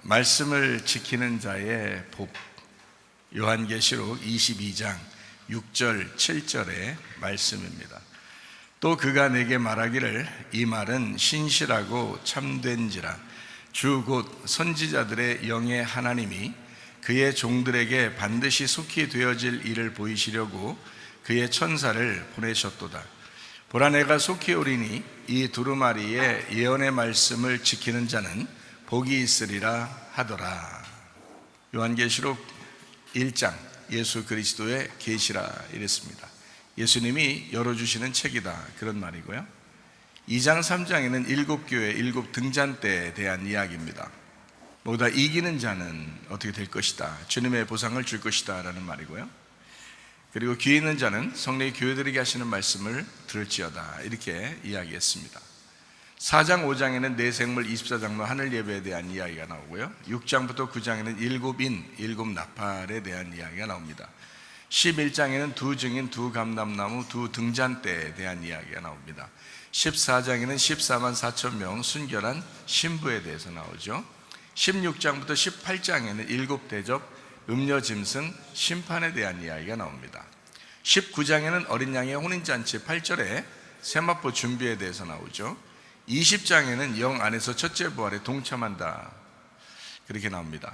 말씀을 지키는 자의 복. 요한계시록 22장 6절 7절의 말씀입니다. 또 그가 내게 말하기를 이 말은 신실하고 참된지라 주 곧 선지자들의 영의 하나님이 그의 종들에게 반드시 속히 되어질 일을 보이시려고 그의 천사를 보내셨도다. 보라, 내가 속히 오리니 이 두루마리의 예언의 말씀을 지키는 자는 복이 있으리라 하더라. 요한계시록 1장 예수 그리스도의 계시라 이랬습니다. 예수님이 열어주시는 책이다, 그런 말이고요. 2장 3장에는 7교회 7등잔대에 대한 이야기입니다. 모두 이기는 자는 어떻게 될 것이다, 주님의 보상을 줄 것이다 라는 말이고요. 그리고 귀 있는 자는 성령이 교회들에게 하시는 말씀을 들을지어다, 이렇게 이야기했습니다. 4장 5장에는 내 생물 24장로 하늘 예배에 대한 이야기가 나오고요. 6장부터 9장에는 7인 7나팔에 대한 이야기가 나옵니다. 11장에는 2증인 2감람나무 2등잔대에 대한 이야기가 나옵니다. 14장에는 14만 4천 명 순결한 신부에 대해서 나오죠. 16장부터 18장에는 7대접 음료 짐승 심판에 대한 이야기가 나옵니다. 19장에는 어린 양의 혼인잔치 8절에 세마포 준비에 대해서 나오죠. 20장에는 영 안에서 첫째 부활에 동참한다, 그렇게 나옵니다.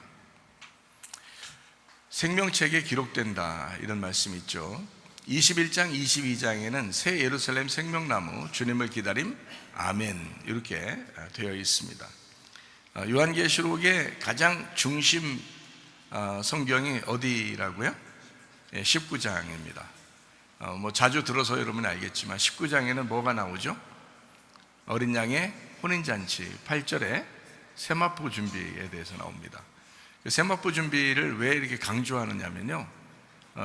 생명책에 기록된다, 이런 말씀이 있죠. 21장 22장에는 새 예루살렘 생명나무 주님을 기다림 아멘, 이렇게 되어 있습니다. 요한계시록의 가장 중심 성경이 어디라고요? 19장입니다. 자주 들어서 여러분이 알겠지만 19장에는 뭐가 나오죠? 어린 양의 혼인잔치 8절에 세마포 준비에 대해서 나옵니다. 세마포 준비를 왜 이렇게 강조하느냐면요,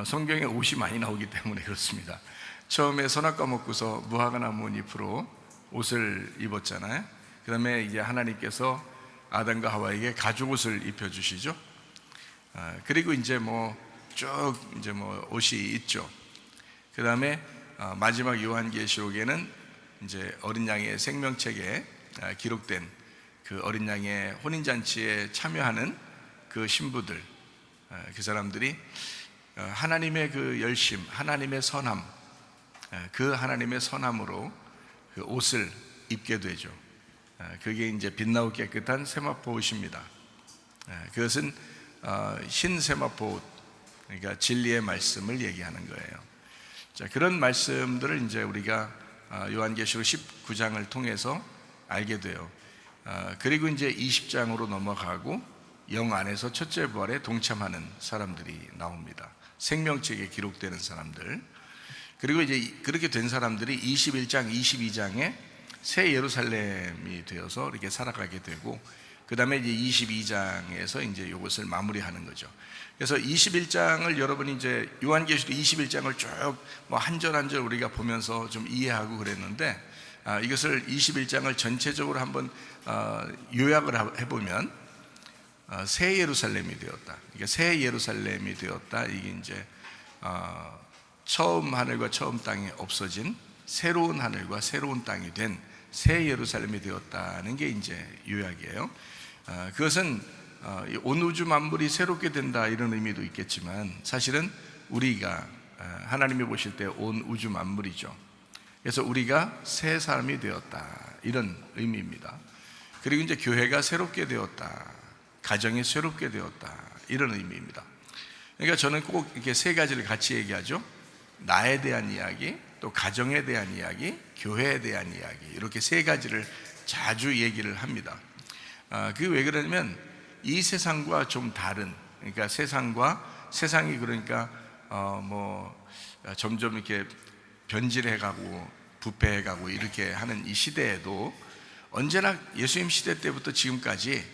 성경에 옷이 많이 나오기 때문에 그렇습니다. 처음에 선악과 먹고서 무화과 나무 잎으로 옷을 입었잖아요. 그 다음에 이제 하나님께서 아담과 하와에게 가죽옷을 입혀주시죠. 그리고 이제 쭉 옷이 있죠. 그 다음에 마지막 요한계시록에는 이제 어린 양의 생명책에 기록된 그 어린 양의 혼인잔치에 참여하는 그 신부들, 그 사람들이 하나님의 그 열심, 하나님의 선함, 그 하나님의 선함으로 그 옷을 입게 되죠. 그게 이제 빛나고 깨끗한 세마포 옷입니다. 그것은 흰 세마포 옷, 그러니까 진리의 말씀을 얘기하는 거예요. 자, 그런 말씀들을 이제 우리가 요한계시록 19장을 통해서 알게 돼요. 그리고 이제 20장으로 넘어가고 영 안에서 첫째 부활에 동참하는 사람들이 나옵니다. 생명책에 기록되는 사람들. 그리고 이제 그렇게 된 사람들이 21장, 22장에 새 예루살렘이 되어서 이렇게 살아가게 되고, 그 다음에 이제 22장에서 이제 이것을 마무리하는 거죠. 그래서 21장을 여러분이 이제 요한계시록 21장을 쭉 한 절 한 절 우리가 보면서 좀 이해하고 그랬는데, 이것을 21장을 전체적으로 한번 요약을 해보면 새 예루살렘이 되었다. 그러니까 새 예루살렘이 되었다. 이게 이제 처음 하늘과 처음 땅이 없어진 새로운 하늘과 새로운 땅이 된 새 예루살렘이 되었다는 게 이제 요약이에요. 그것은 온 우주 만물이 새롭게 된다, 이런 의미도 있겠지만 사실은 우리가 하나님이 보실 때 온 우주 만물이죠. 그래서 우리가 새 사람이 되었다, 이런 의미입니다. 그리고 이제 교회가 새롭게 되었다, 가정이 새롭게 되었다, 이런 의미입니다. 그러니까 저는 꼭 이렇게 세 가지를 같이 얘기하죠. 나에 대한 이야기, 또 가정에 대한 이야기, 교회에 대한 이야기, 이렇게 세 가지를 자주 얘기를 합니다. 그게 왜 그러냐면 이 세상과 좀 다른, 그러니까 세상이 그러니까 점점 이렇게 변질해가고 부패해가고 이렇게 하는 이 시대에도 언제나 예수님 시대 때부터 지금까지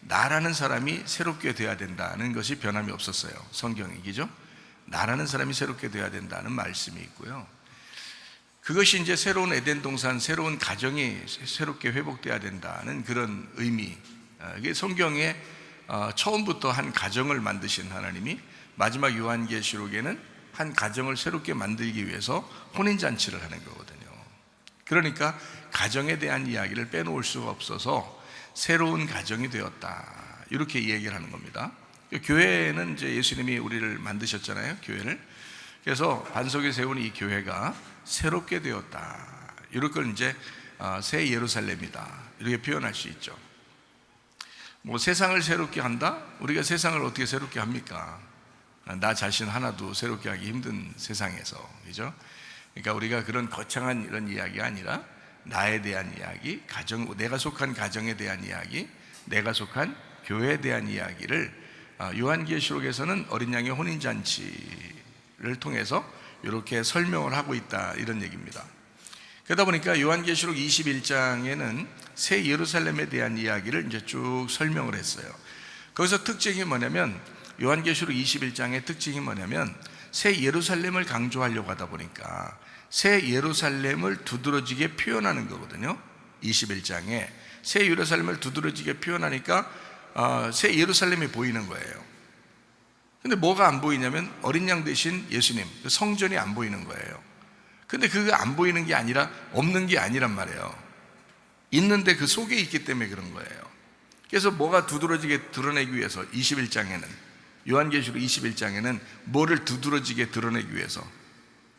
나라는 사람이 새롭게 돼야 된다는 것이 변함이 없었어요. 성경이죠. 나라는 사람이 새롭게 돼야 된다는 말씀이 있고요. 그것이 이제 새로운 에덴 동산, 새로운 가정이 새롭게 회복돼야 된다는 그런 의미. 이게 성경에 처음부터 한 가정을 만드신 하나님이 마지막 요한계시록에는 한 가정을 새롭게 만들기 위해서 혼인잔치를 하는 거거든요. 그러니까 가정에 대한 이야기를 빼놓을 수가 없어서 새로운 가정이 되었다, 이렇게 이야기를 하는 겁니다. 교회는 이제 예수님이 우리를 만드셨잖아요, 교회를. 그래서 반석에 세운 이 교회가 새롭게 되었다. 이럴 걸 이제 새 예루살렘이다, 이렇게 표현할 수 있죠. 뭐 세상을 새롭게 한다? 우리가 세상을 어떻게 새롭게 합니까? 나 자신 하나도 새롭게 하기 힘든 세상에서, 그죠? 그러니까 우리가 그런 거창한 이런 이야기가 아니라 나에 대한 이야기, 내가 속한 가정에 대한 이야기, 내가 속한 교회에 대한 이야기를 요한계시록에서는 어린 양의 혼인잔치를 통해서 이렇게 설명을 하고 있다, 이런 얘기입니다. 그러다 보니까 요한계시록 21장에는 새 예루살렘에 대한 이야기를 이제 쭉 설명을 했어요. 거기서 특징이 뭐냐면, 요한계시록 21장의 특징이 뭐냐면, 새 예루살렘을 강조하려고 하다 보니까 새 예루살렘을 두드러지게 표현하는 거거든요. 21장에 새 예루살렘을 두드러지게 표현하니까 새 예루살렘이 보이는 거예요. 근데 뭐가 안 보이냐면 어린 양 대신 예수님, 성전이 안 보이는 거예요. 근데 그게 안 보이는 게 아니라 없는 게 아니란 말이에요. 있는데 그 속에 있기 때문에 그런 거예요. 그래서 뭐가 두드러지게 드러내기 위해서 21장에는, 요한계시록 21장에는 뭐를 두드러지게 드러내기 위해서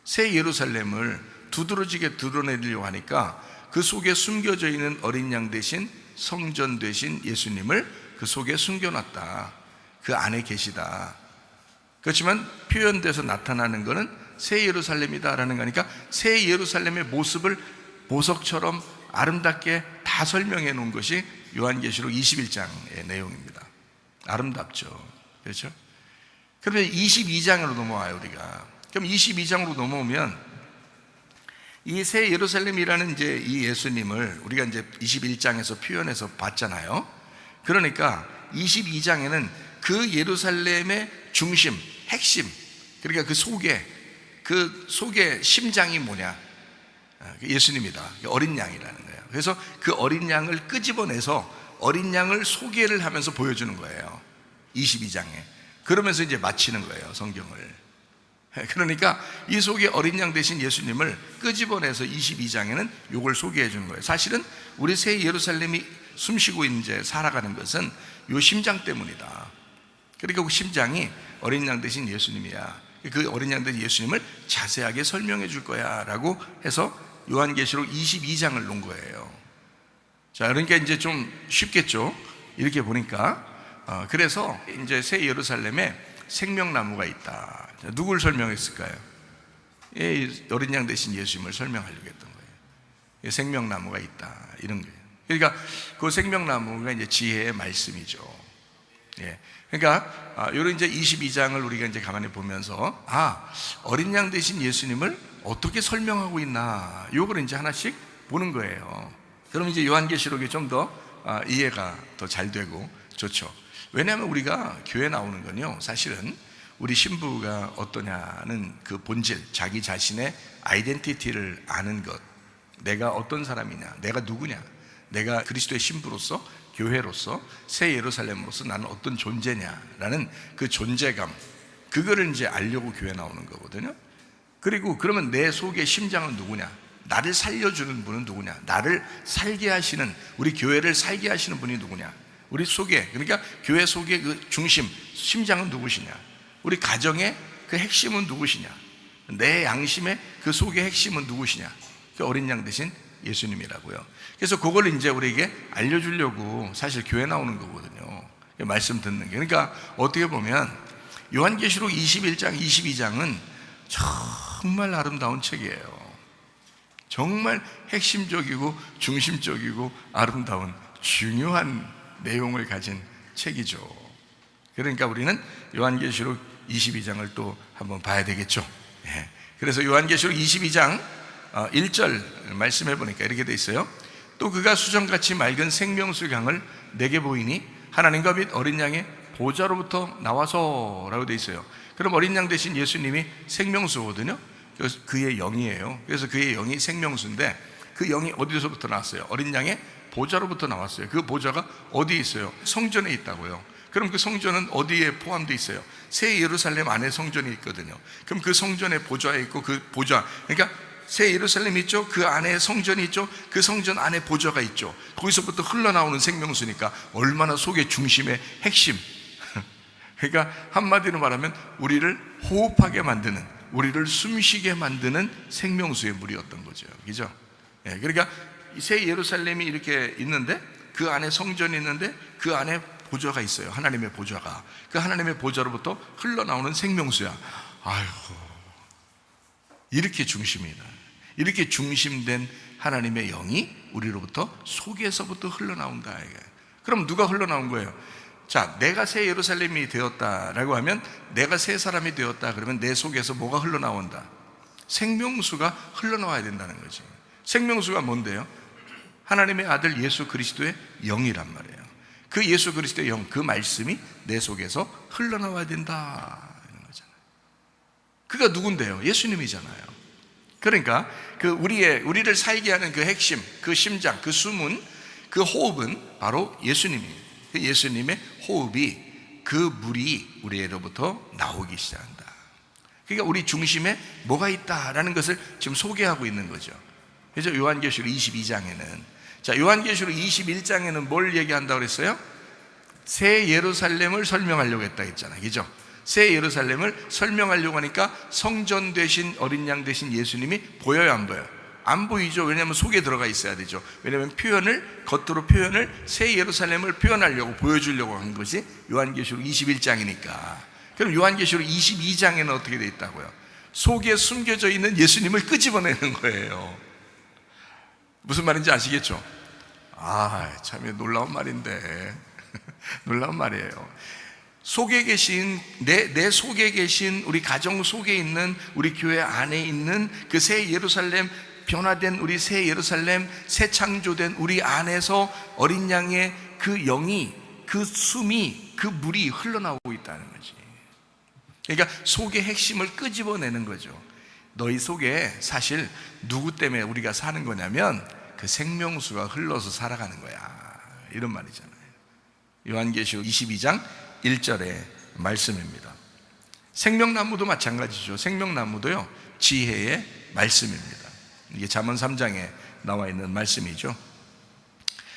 새 예루살렘을 두드러지게 드러내려고 하니까 그 속에 숨겨져 있는 어린 양 대신 성전 대신 예수님을 그 속에 숨겨놨다, 그 안에 계시다. 그렇지만 표현돼서 나타나는 것은 새 예루살렘이다라는 거니까 새 예루살렘의 모습을 보석처럼 아름답게 다 설명해 놓은 것이 요한계시록 21장의 내용입니다. 아름답죠, 그렇죠? 그러면 22장으로 넘어와요, 우리가. 그럼 22장으로 넘어오면 이 새 예루살렘이라는 이제 이 예수님을 우리가 이제 21장에서 표현해서 봤잖아요. 그러니까 22장에는 그 예루살렘의 중심, 핵심, 그러니까 그 속에 심장이 뭐냐? 예수님이다. 어린 양이라는 거예요. 그래서 그 어린 양을 끄집어내서 어린 양을 소개를 하면서 보여주는 거예요, 22장에. 그러면서 이제 마치는 거예요, 성경을. 그러니까 이 속에 어린 양 대신 예수님을 끄집어내서 22장에는 이걸 소개해 주는 거예요. 사실은 우리 새 예루살렘이 숨쉬고 이제 살아가는 것은 이 심장 때문이다. 그러니까 그 심장이 어린 양 대신 예수님이야. 그 어린 양 대신 예수님을 자세하게 설명해 줄 거야 라고 해서 요한계시록 22장을 놓은 거예요. 자, 그러니까 이제 좀 쉽겠죠, 이렇게 보니까. 그래서 이제 새 예루살렘에 생명나무가 있다. 자, 누굴 설명했을까요? 어린 양 대신 예수님을 설명하려고 했던 거예요. 생명나무가 있다, 이런 거예요. 그러니까 그 생명나무가 이제 지혜의 말씀이죠. 그러니까 이런 이제 22장을 우리가 이제 가만히 보면서 어린 양 대신 예수님을 어떻게 설명하고 있나, 요걸 이제 하나씩 보는 거예요. 그럼 이제 요한계시록이 좀 더 이해가 더 잘 되고 좋죠. 왜냐하면 우리가 교회 나오는 건요, 사실은 우리 신부가 어떠냐는 그 본질, 자기 자신의 아이덴티티를 아는 것, 내가 어떤 사람이냐, 내가 누구냐, 내가 그리스도의 신부로서, 교회로서, 새 예루살렘으로서 나는 어떤 존재냐라는 그 존재감, 그거를 이제 알려고 교회 나오는 거거든요. 그리고 그러면 내 속의 심장은 누구냐, 나를 살려주는 분은 누구냐, 나를 살게 하시는, 우리 교회를 살게 하시는 분이 누구냐, 우리 속에, 그러니까 교회 속의 그 중심, 심장은 누구시냐, 우리 가정의 그 핵심은 누구시냐, 내 양심의 그 속의 핵심은 누구시냐, 그 어린 양 대신 예수님이라고요. 그래서 그걸 이제 우리에게 알려주려고 사실 교회 나오는 거거든요, 말씀 듣는 게. 그러니까 어떻게 보면 요한계시록 21장, 22장은 정말 아름다운 책이에요. 정말 핵심적이고 중심적이고 아름다운 중요한 내용을 가진 책이죠. 그러니까 우리는 요한계시록 22장을 또 한번 봐야 되겠죠. 그래서 요한계시록 22장 1절 말씀해 보니까 이렇게 돼 있어요. 또 그가 수정같이 맑은 생명수 강을 내게 보이니 하나님과 및 어린 양의 보좌로부터 나와서 라고 돼 있어요. 그럼 어린 양 대신 예수님이 생명수거든요. 그의 영이에요. 그래서 그의 영이 생명수인데 그 영이 어디서부터 나왔어요? 어린 양의 보좌로부터 나왔어요. 그 보좌가 어디에 있어요? 성전에 있다고요. 그럼 그 성전은 어디에 포함되어 있어요? 새 예루살렘 안에 성전이 있거든요. 그럼 그 성전에 보좌에 있고, 그 보좌, 그러니까 새 예루살렘이 있죠. 그 안에 성전이 있죠. 그 성전 안에 보좌가 있죠. 거기서부터 흘러나오는 생명수니까 얼마나 속의 중심의 핵심. 그러니까 한마디로 말하면 우리를 호흡하게 만드는, 우리를 숨쉬게 만드는 생명수의 물이었던 거죠. 그죠? 그러니까 새 예루살렘이 이렇게 있는데 그 안에 성전이 있는데 그 안에 보좌가 있어요. 하나님의 보좌가. 그 하나님의 보좌로부터 흘러나오는 생명수야. 아이고, 이렇게 중심이다. 이렇게 중심된 하나님의 영이 우리로부터 속에서부터 흘러나온다. 그럼 누가 흘러나온 거예요? 자, 내가 새 예루살렘이 되었다라고 하면, 내가 새 사람이 되었다 그러면 내 속에서 뭐가 흘러나온다? 생명수가 흘러나와야 된다는 거지. 생명수가 뭔데요? 하나님의 아들 예수 그리스도의 영이란 말이에요. 그 예수 그리스도의 영, 그 말씀이 내 속에서 흘러나와야 된다 이런 거잖아요. 그가 누군데요? 예수님이잖아요. 그러니까 그 우리를 살게 하는 그 핵심, 그 심장, 그 숨은, 그 호흡은 바로 예수님이에요. 그 예수님의 호흡이, 그 물이 우리로부터 나오기 시작한다. 그러니까 우리 중심에 뭐가 있다라는 것을 지금 소개하고 있는 거죠. 그래서 요한계시록 22장에는, 자, 요한계시록 21장에는 뭘 얘기한다고 그랬어요? 새 예루살렘을 설명하려고 했다 했잖아요. 그죠? 새 예루살렘을 설명하려고 하니까 성전 되신 어린 양 되신 예수님이 보여요, 안 보여요? 안 보이죠. 왜냐하면 속에 들어가 있어야 되죠. 왜냐하면 겉으로 표현을, 새 예루살렘을 표현하려고, 보여주려고 한 것이 요한계시록 21장이니까. 그럼 요한계시록 22장에는 어떻게 되어 있다고요? 속에 숨겨져 있는 예수님을 끄집어내는 거예요. 무슨 말인지 아시겠죠? 참 놀라운 말인데 놀라운 말이에요. 속에 계신, 내 속에 계신, 우리 가정 속에 있는, 우리 교회 안에 있는 그 새 예루살렘, 변화된 우리 새 예루살렘, 새 창조된 우리 안에서 어린 양의 그 영이, 그 숨이, 그 물이 흘러나오고 있다는 거지. 그러니까 속의 핵심을 끄집어내는 거죠. 너희 속에 사실 누구 때문에 우리가 사는 거냐면 그 생명수가 흘러서 살아가는 거야, 이런 말이잖아요. 요한계시록 22장 1절의 말씀입니다. 생명나무도 마찬가지죠. 생명나무도요, 지혜의 말씀입니다. 이게 잠언 3장에 나와 있는 말씀이죠.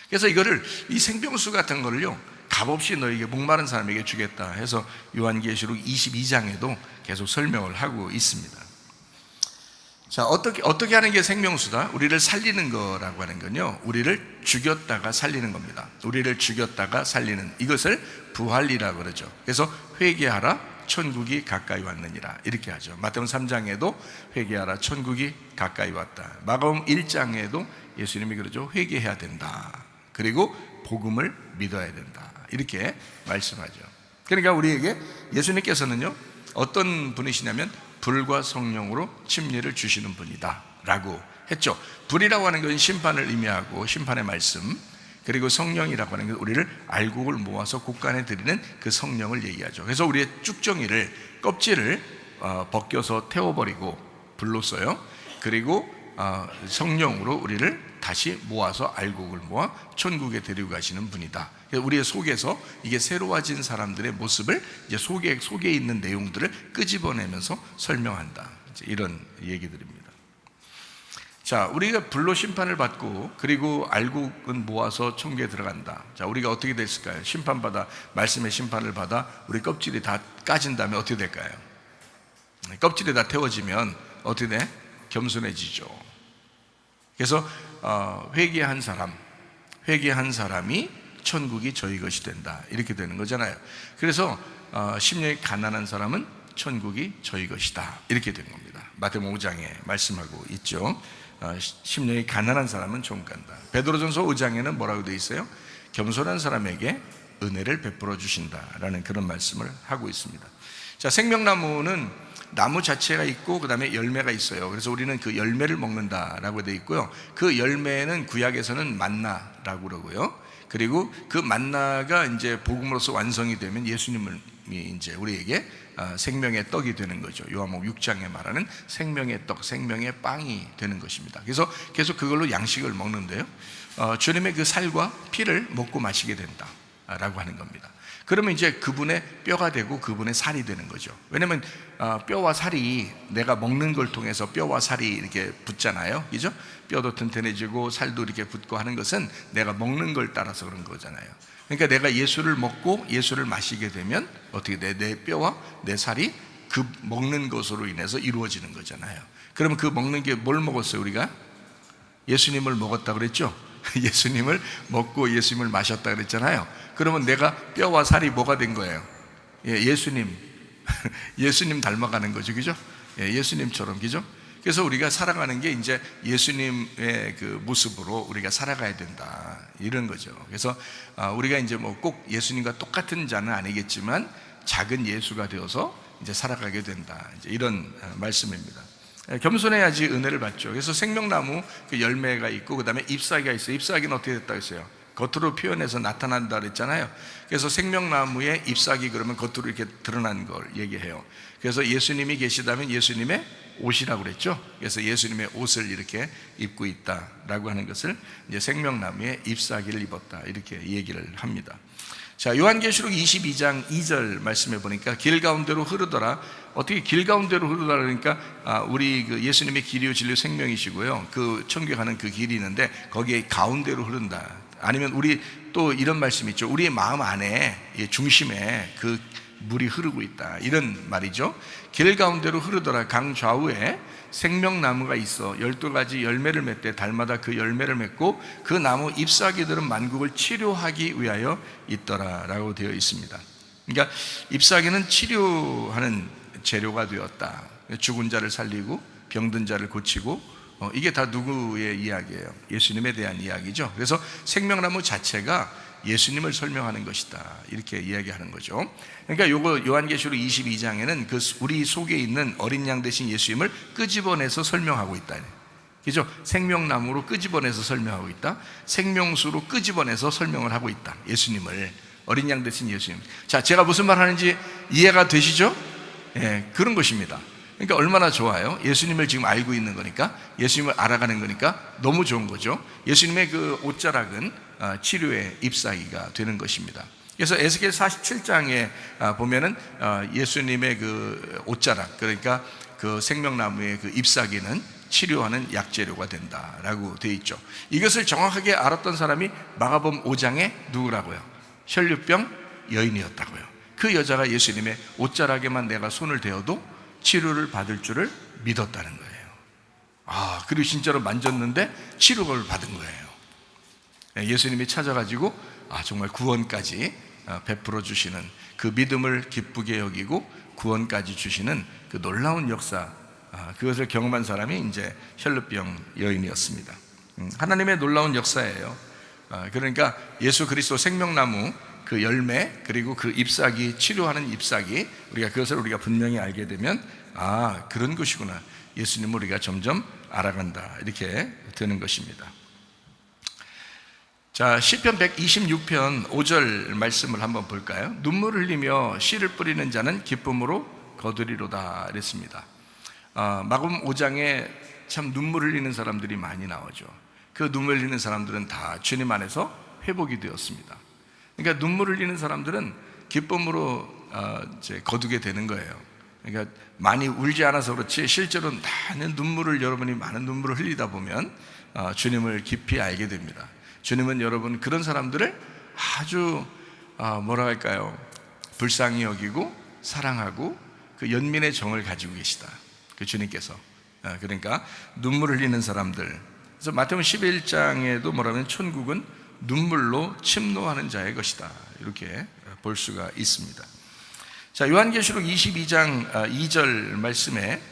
그래서 이거를, 이 생명수 같은 거를요, 값없이 너에게 목마른 사람에게 주겠다 해서 요한계시록 22장에도 계속 설명을 하고 있습니다. 자, 어떻게 하는 게 생명수다? 우리를 살리는 거라고 하는 건요, 우리를 죽였다가 살리는 겁니다. 우리를 죽였다가 살리는, 이것을 부활이라고 그러죠. 그래서 회개하라, 천국이 가까이 왔느니라, 이렇게 하죠. 마태복음 3장에도 회개하라, 천국이 가까이 왔다. 마가복음 1장에도 예수님이 그러죠. 회개해야 된다. 그리고 복음을 믿어야 된다, 이렇게 말씀하죠. 그러니까 우리에게 예수님께서는요, 어떤 분이시냐면 불과 성령으로 침례를 주시는 분이다 라고 했죠. 불이라고 하는 것은 심판을 의미하고, 심판의 말씀, 그리고 성령이라고 하는 것은 우리를 알곡을 모아서 곳간에 드리는 그 성령을 얘기하죠. 그래서 우리의 쭉정이를, 껍질을 벗겨서 태워버리고 불로써요, 그리고 성령으로 우리를 다시 모아서 알곡을 모아 천국에 데리고 가시는 분이다. 우리의 속에서 이게 새로워진 사람들의 모습을 이제 속에 있는 내용들을 끄집어내면서 설명한다, 이런 얘기들입니다. 자, 우리가 불로 심판을 받고 그리고 알곡은 모아서 천국에 들어간다. 자, 우리가 어떻게 됐을까요? 심판받아, 말씀의 심판을 받아 우리 껍질이 다 까진 다음에 어떻게 될까요? 껍질이 다 태워지면 어떻게 돼? 겸손해지죠. 그래서 회개한 사람이 천국이 저희 것이 된다, 이렇게 되는 거잖아요. 그래서 심령이 가난한 사람은 천국이 저희 것이다, 이렇게 되는 겁니다. 마태복음 5장에 말씀하고 있죠. 심령이 가난한 사람은 천국 간다. 베드로전서 5장에는 뭐라고 되어 있어요? 겸손한 사람에게 은혜를 베풀어 주신다라는 그런 말씀을 하고 있습니다. 자, 생명나무는 나무 자체가 있고 그 다음에 열매가 있어요. 그래서 우리는 그 열매를 먹는다라고 되어 있고요, 그 열매는 구약에서는 만나라고 그러고요, 그리고 그 만나가 이제 복음으로서 완성이 되면 예수님이 이제 우리에게 생명의 떡이 되는 거죠. 요한복음 6장에 말하는 생명의 떡, 생명의 빵이 되는 것입니다. 그래서 계속 그걸로 양식을 먹는데요, 주님의 그 살과 피를 먹고 마시게 된다, 라고 하는 겁니다. 그러면 이제 그분의 뼈가 되고 그분의 살이 되는 거죠. 왜냐하면 뼈와 살이 내가 먹는 걸 통해서 뼈와 살이 이렇게 붙잖아요, 그죠? 뼈도 튼튼해지고 살도 이렇게 붙고 하는 것은 내가 먹는 걸 따라서 그런 거잖아요. 그러니까 내가 예수를 먹고 예수를 마시게 되면 어떻게 돼? 내 뼈와 내 살이 그 먹는 것으로 인해서 이루어지는 거잖아요. 그러면 그 먹는 게 뭘 먹었어요? 우리가 예수님을 먹었다 그랬죠? 예수님을 먹고 예수님을 마셨다 그랬잖아요. 그러면 내가 뼈와 살이 뭐가 된 거예요? 예수님 예수님 닮아가는 거죠, 그죠? 예수님처럼, 그죠? 그래서 우리가 살아가는 게 이제 예수님의 그 모습으로 우리가 살아가야 된다, 이런 거죠. 그래서 우리가 이제 뭐 꼭 예수님과 똑같은 자는 아니겠지만 작은 예수가 되어서 이제 살아가게 된다, 이제 이런 말씀입니다. 겸손해야지 은혜를 받죠. 그래서 생명나무 그 열매가 있고 그 다음에 잎사귀가 있어요. 잎사귀는 어떻게 됐다고 했어요? 겉으로 표현해서 나타난다 그랬잖아요. 그래서 생명나무의 잎사귀 그러면 겉으로 이렇게 드러난 걸 얘기해요. 그래서 예수님이 계시다면 예수님의 옷이라고 그랬죠. 그래서 예수님의 옷을 이렇게 입고 있다라고 하는 것을 이제 생명나무의 잎사귀를 입었다, 이렇게 얘기를 합니다. 자, 요한계시록 22장 2절 말씀해 보니까 길 가운데로 흐르더라. 어떻게 길 가운데로 흐르더라 그러니까 우리 그 예수님의 길이요 진리요 생명이시고요, 그 천국에 가는 그 길이 있는데 거기에 가운데로 흐른다. 아니면 우리 또 이런 말씀이 있죠. 우리의 마음 안에 중심에 그 물이 흐르고 있다, 이런 말이죠. 길 가운데로 흐르더라. 강 좌우에 생명나무가 있어 12가지 열매를 맺되 달마다 그 열매를 맺고 그 나무 잎사귀들은 만국을 치료하기 위하여 있더라 라고 되어 있습니다. 그러니까 잎사귀는 치료하는 재료가 되었다. 죽은 자를 살리고 병든 자를 고치고, 이게 다 누구의 이야기예요? 예수님에 대한 이야기죠. 그래서 생명나무 자체가 예수님을 설명하는 것이다, 이렇게 이야기하는 거죠. 그러니까 요거 요한계시록 22장에는 그 우리 속에 있는 어린 양 대신 예수님을 끄집어내서 설명하고 있다, 그죠? 생명나무로 끄집어내서 설명하고 있다, 생명수로 끄집어내서 설명을 하고 있다, 예수님을, 어린 양 대신 예수님. 자, 제가 무슨 말 하는지 이해가 되시죠? 그런 것입니다. 그러니까 얼마나 좋아요? 예수님을 지금 알고 있는 거니까, 예수님을 알아가는 거니까 너무 좋은 거죠. 예수님의 그 옷자락은 치료의 잎사귀가 되는 것입니다. 그래서 에스겔 47장에 보면은 예수님의 그 옷자락, 그러니까 그 생명나무의 그 잎사귀는 치료하는 약재료가 된다라고 되어 있죠. 이것을 정확하게 알았던 사람이 마가복음 5장에 누구라고요? 혈류병 여인이었다고요. 그 여자가 예수님의 옷자락에만 내가 손을 대어도 치료를 받을 줄을 믿었다는 거예요. 그리고 진짜로 만졌는데 치료를 받은 거예요. 예수님이 찾아가지고 정말 구원까지 베풀어 주시는, 그 믿음을 기쁘게 여기고 구원까지 주시는 그 놀라운 역사, 그것을 경험한 사람이 이제 혈루병 여인이었습니다. 하나님의 놀라운 역사예요. 그러니까 예수 그리스도 생명나무 그 열매, 그리고 그 잎사귀, 치료하는 잎사귀, 그것을 우리가 분명히 알게 되면 그런 것이구나, 예수님을 우리가 점점 알아간다, 이렇게 되는 것입니다. 자, 시편 126편 5절 말씀을 한번 볼까요? 눈물 흘리며 씨를 뿌리는 자는 기쁨으로 거두리로다, 이랬습니다. 마가복음 5장에 참 눈물 흘리는 사람들이 많이 나오죠. 그 눈물 흘리는 사람들은 다 주님 안에서 회복이 되었습니다. 그러니까 눈물 흘리는 사람들은 기쁨으로 이제 거두게 되는 거예요. 그러니까 많이 울지 않아서 그렇지 실제로 많은 눈물을, 여러분이 많은 눈물을 흘리다 보면 주님을 깊이 알게 됩니다. 주님은 여러분 그런 사람들을 아주 뭐라 할까요? 불쌍히 여기고 사랑하고 그 연민의 정을 가지고 계시다, 그 주님께서. 그러니까 눈물 흘리는 사람들. 그래서 마태복음 11장에도 뭐라면 천국은 눈물로 침노하는 자의 것이다, 이렇게 볼 수가 있습니다. 자, 요한계시록 22장 2절 말씀에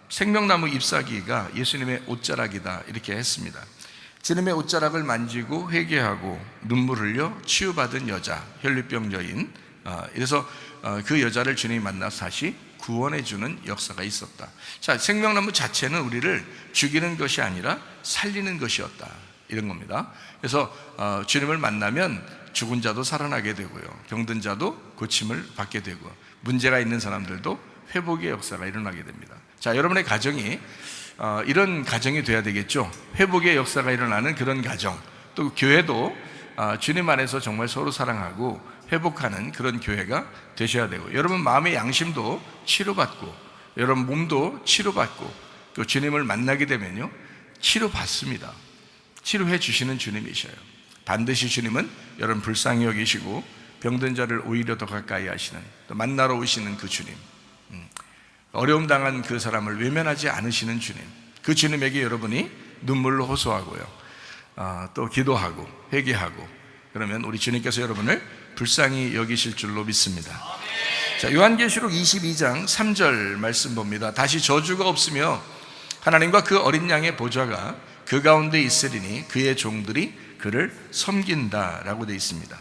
생명나무 잎사귀가 예수님의 옷자락이다, 이렇게 했습니다. 주님의 옷자락을 만지고 회개하고 눈물 흘려 치유받은 여자, 혈류병 여인. 그래서 그 여자를 주님이 만나서 다시 구원해 주는 역사가 있었다. 자, 생명나무 자체는 우리를 죽이는 것이 아니라 살리는 것이었다, 이런 겁니다. 그래서 주님을 만나면 죽은 자도 살아나게 되고요, 병든 자도 고침을 받게 되고, 문제가 있는 사람들도 회복의 역사가 일어나게 됩니다. 자, 여러분의 가정이 이런 가정이 돼야 되겠죠. 회복의 역사가 일어나는 그런 가정. 또 교회도 주님 안에서 정말 서로 사랑하고 회복하는 그런 교회가 되셔야 되고, 여러분 마음의 양심도 치료받고 여러분 몸도 치료받고 또 주님을 만나게 되면요 치료받습니다. 치료해 주시는 주님이셔요. 반드시 주님은 여러분 불쌍히 여기시고 병든 자를 오히려 더 가까이 하시는, 또 만나러 오시는 그 주님, 어려움 당한 그 사람을 외면하지 않으시는 주님, 그 주님에게 여러분이 눈물로 호소하고요 또 기도하고 회개하고 그러면 우리 주님께서 여러분을 불쌍히 여기실 줄로 믿습니다. 자, 요한계시록 22장 3절 말씀 봅니다. 다시 저주가 없으며 하나님과 그 어린 양의 보좌가 그 가운데 있으리니 그의 종들이 그를 섬긴다라고 되어 있습니다.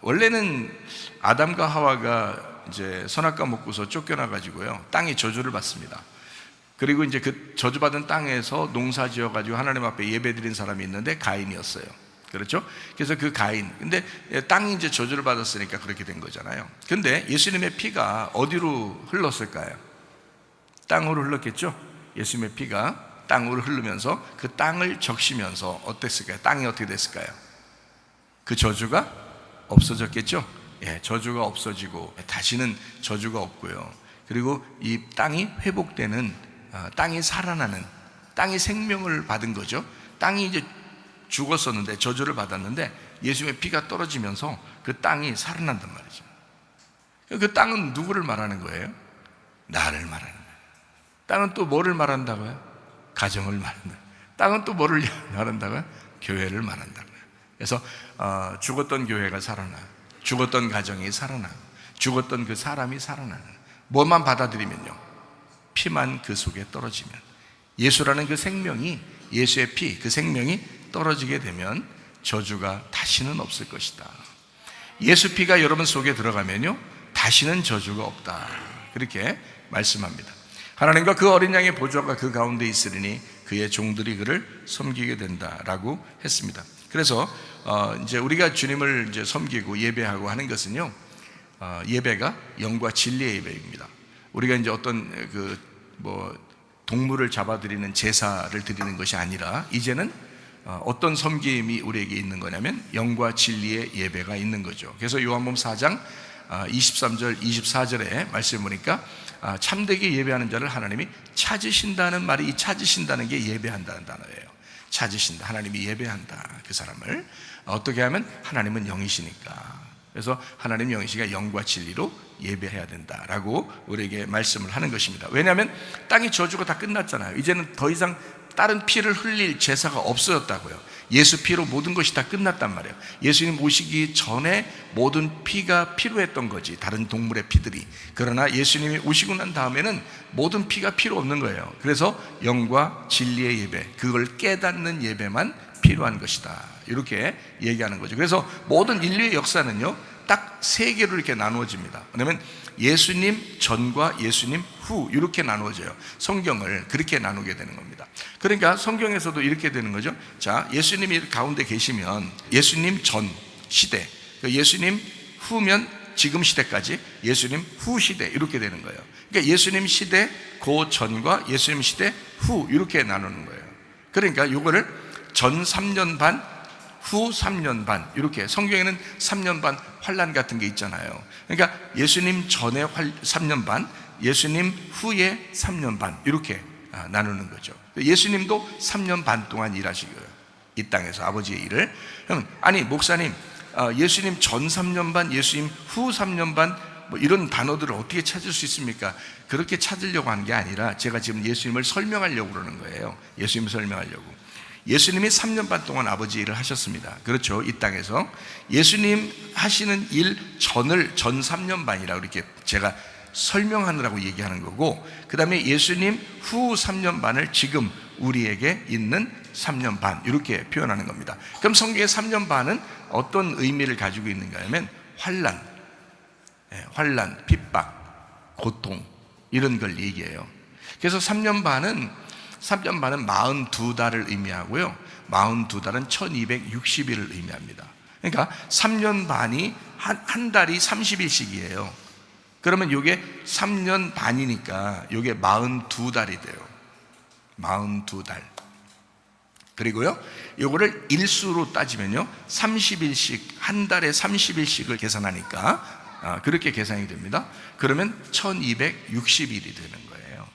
원래는 아담과 하와가 이제 선악과 먹고서 쫓겨나 가지고요 땅이 저주를 받습니다. 그리고 이제 그 저주받은 땅에서 농사 지어 가지고 하나님 앞에 예배드린 사람이 있는데 가인이었어요. 그렇죠? 그래서 그 가인, 근데 땅이 이제 저주를 받았으니까 그렇게 된 거잖아요. 근데 예수님의 피가 어디로 흘렀을까요? 땅으로 흘렀겠죠? 예수님의 피가 땅으로 흐르면서 그 땅을 적시면서 어땠을까요? 땅이 어떻게 됐을까요? 그 저주가 없어졌겠죠? 예, 저주가 없어지고 다시는 저주가 없고요. 그리고 이 땅이 회복되는, 땅이 살아나는, 땅이 생명을 받은 거죠. 땅이 이제 죽었었는데 저주를 받았는데 예수님의 피가 떨어지면서 그 땅이 살아난단 말이죠. 그 땅은 누구를 말하는 거예요? 나를 말하는 거예요. 땅은 또 뭐를 말한다고요? 가정을 말한다. 땅은 또 뭐를 말한다고요? 교회를 말한다고요. 그래서 죽었던 교회가 살아나, 죽었던 가정이 살아나, 죽었던 그 사람이 살아나는, 뭐만 받아들이면요 피만 그 속에 떨어지면, 예수라는 그 생명이, 예수의 피, 그 생명이 떨어지게 되면 저주가 다시는 없을 것이다. 예수 피가 여러분 속에 들어가면요 다시는 저주가 없다, 그렇게 말씀합니다. 하나님과 그 어린 양의 보좌가 그 가운데 있으리니 그의 종들이 그를 섬기게 된다라고 했습니다. 그래서 이제 우리가 주님을 이제 섬기고 예배하고 하는 것은요 예배가 영과 진리의 예배입니다. 우리가 이제 어떤 동물을 잡아드리는 제사를 드리는 것이 아니라 이제는 어떤 섬김이 우리에게 있는 거냐면 영과 진리의 예배가 있는 거죠. 그래서 요한복음 4장 23절 24절에 말씀 보니까 참되게 예배하는 자를 하나님이 찾으신다는 말이, 이 찾으신다는 게 예배한다는 단어예요. 찾으신다, 하나님이 예배한다 그 사람을. 어떻게 하면? 하나님은 영이시니까. 그래서 하나님 영이시니까 영과 진리로 예배해야 된다라고 우리에게 말씀을 하는 것입니다. 왜냐하면 땅의 저주가 다 끝났잖아요. 이제는 더 이상 다른 피를 흘릴 제사가 없어졌다고요. 예수 피로 모든 것이 다 끝났단 말이에요. 예수님 오시기 전에 모든 피가 필요했던 거지, 다른 동물의 피들이. 그러나 예수님이 오시고 난 다음에는 모든 피가 필요 없는 거예요. 그래서 영과 진리의 예배, 그걸 깨닫는 예배만 필요한 것이다, 이렇게 얘기하는 거죠. 그래서 모든 인류의 역사는요 딱 세 개로 이렇게 나누어집니다. 왜냐하면 예수님 전과 예수님 후 이렇게 나누어져요. 성경을 그렇게 나누게 되는 겁니다. 그러니까 성경에서도 이렇게 되는 거죠. 자, 예수님이 가운데 계시면 예수님 전 시대, 예수님 후면 지금 시대까지 예수님 후 시대, 이렇게 되는 거예요. 그러니까 예수님 시대 그 전과 예수님 시대 후 이렇게 나누는 거예요. 그러니까 이거를 전 3년 반, 후 3년 반, 이렇게. 성경에는 3년 반 환란 같은 게 있잖아요. 그러니까 예수님 전에 3년 반, 예수님 후에 3년 반, 이렇게 나누는 거죠. 예수님도 3년 반 동안 일하시고요, 이 땅에서 아버지의 일을. 아니 목사님, 예수님 전 3년 반, 예수님 후 3년 반, 뭐 이런 단어들을 어떻게 찾을 수 있습니까? 그렇게 찾으려고 하는 게 아니라 제가 지금 예수님을 설명하려고 그러는 거예요. 예수님을 설명하려고. 예수님이 3년 반 동안 아버지 일을 하셨습니다. 그렇죠, 이 땅에서. 예수님 하시는 일 전을 전 3년 반이라고 이렇게 제가 설명하느라고 얘기하는 거고, 그 다음에 예수님 후 3년 반을 지금 우리에게 있는 3년 반, 이렇게 표현하는 겁니다. 그럼 성경의 3년 반은 어떤 의미를 가지고 있는가 하면 환란, 핍박, 고통, 이런 걸 얘기해요. 그래서 3년 반은 42달을 의미하고요, 42달은 1260일을 의미합니다. 그러니까 3년 반이 한 달이 30일씩이에요. 그러면 이게 3년 반이니까 이게 42달이 돼요. 42달. 그리고요, 요거를 일수로 따지면요, 30일씩, 한 달에 30일씩을 계산하니까 그렇게 계산이 됩니다. 그러면 1260일이 되는 거예요.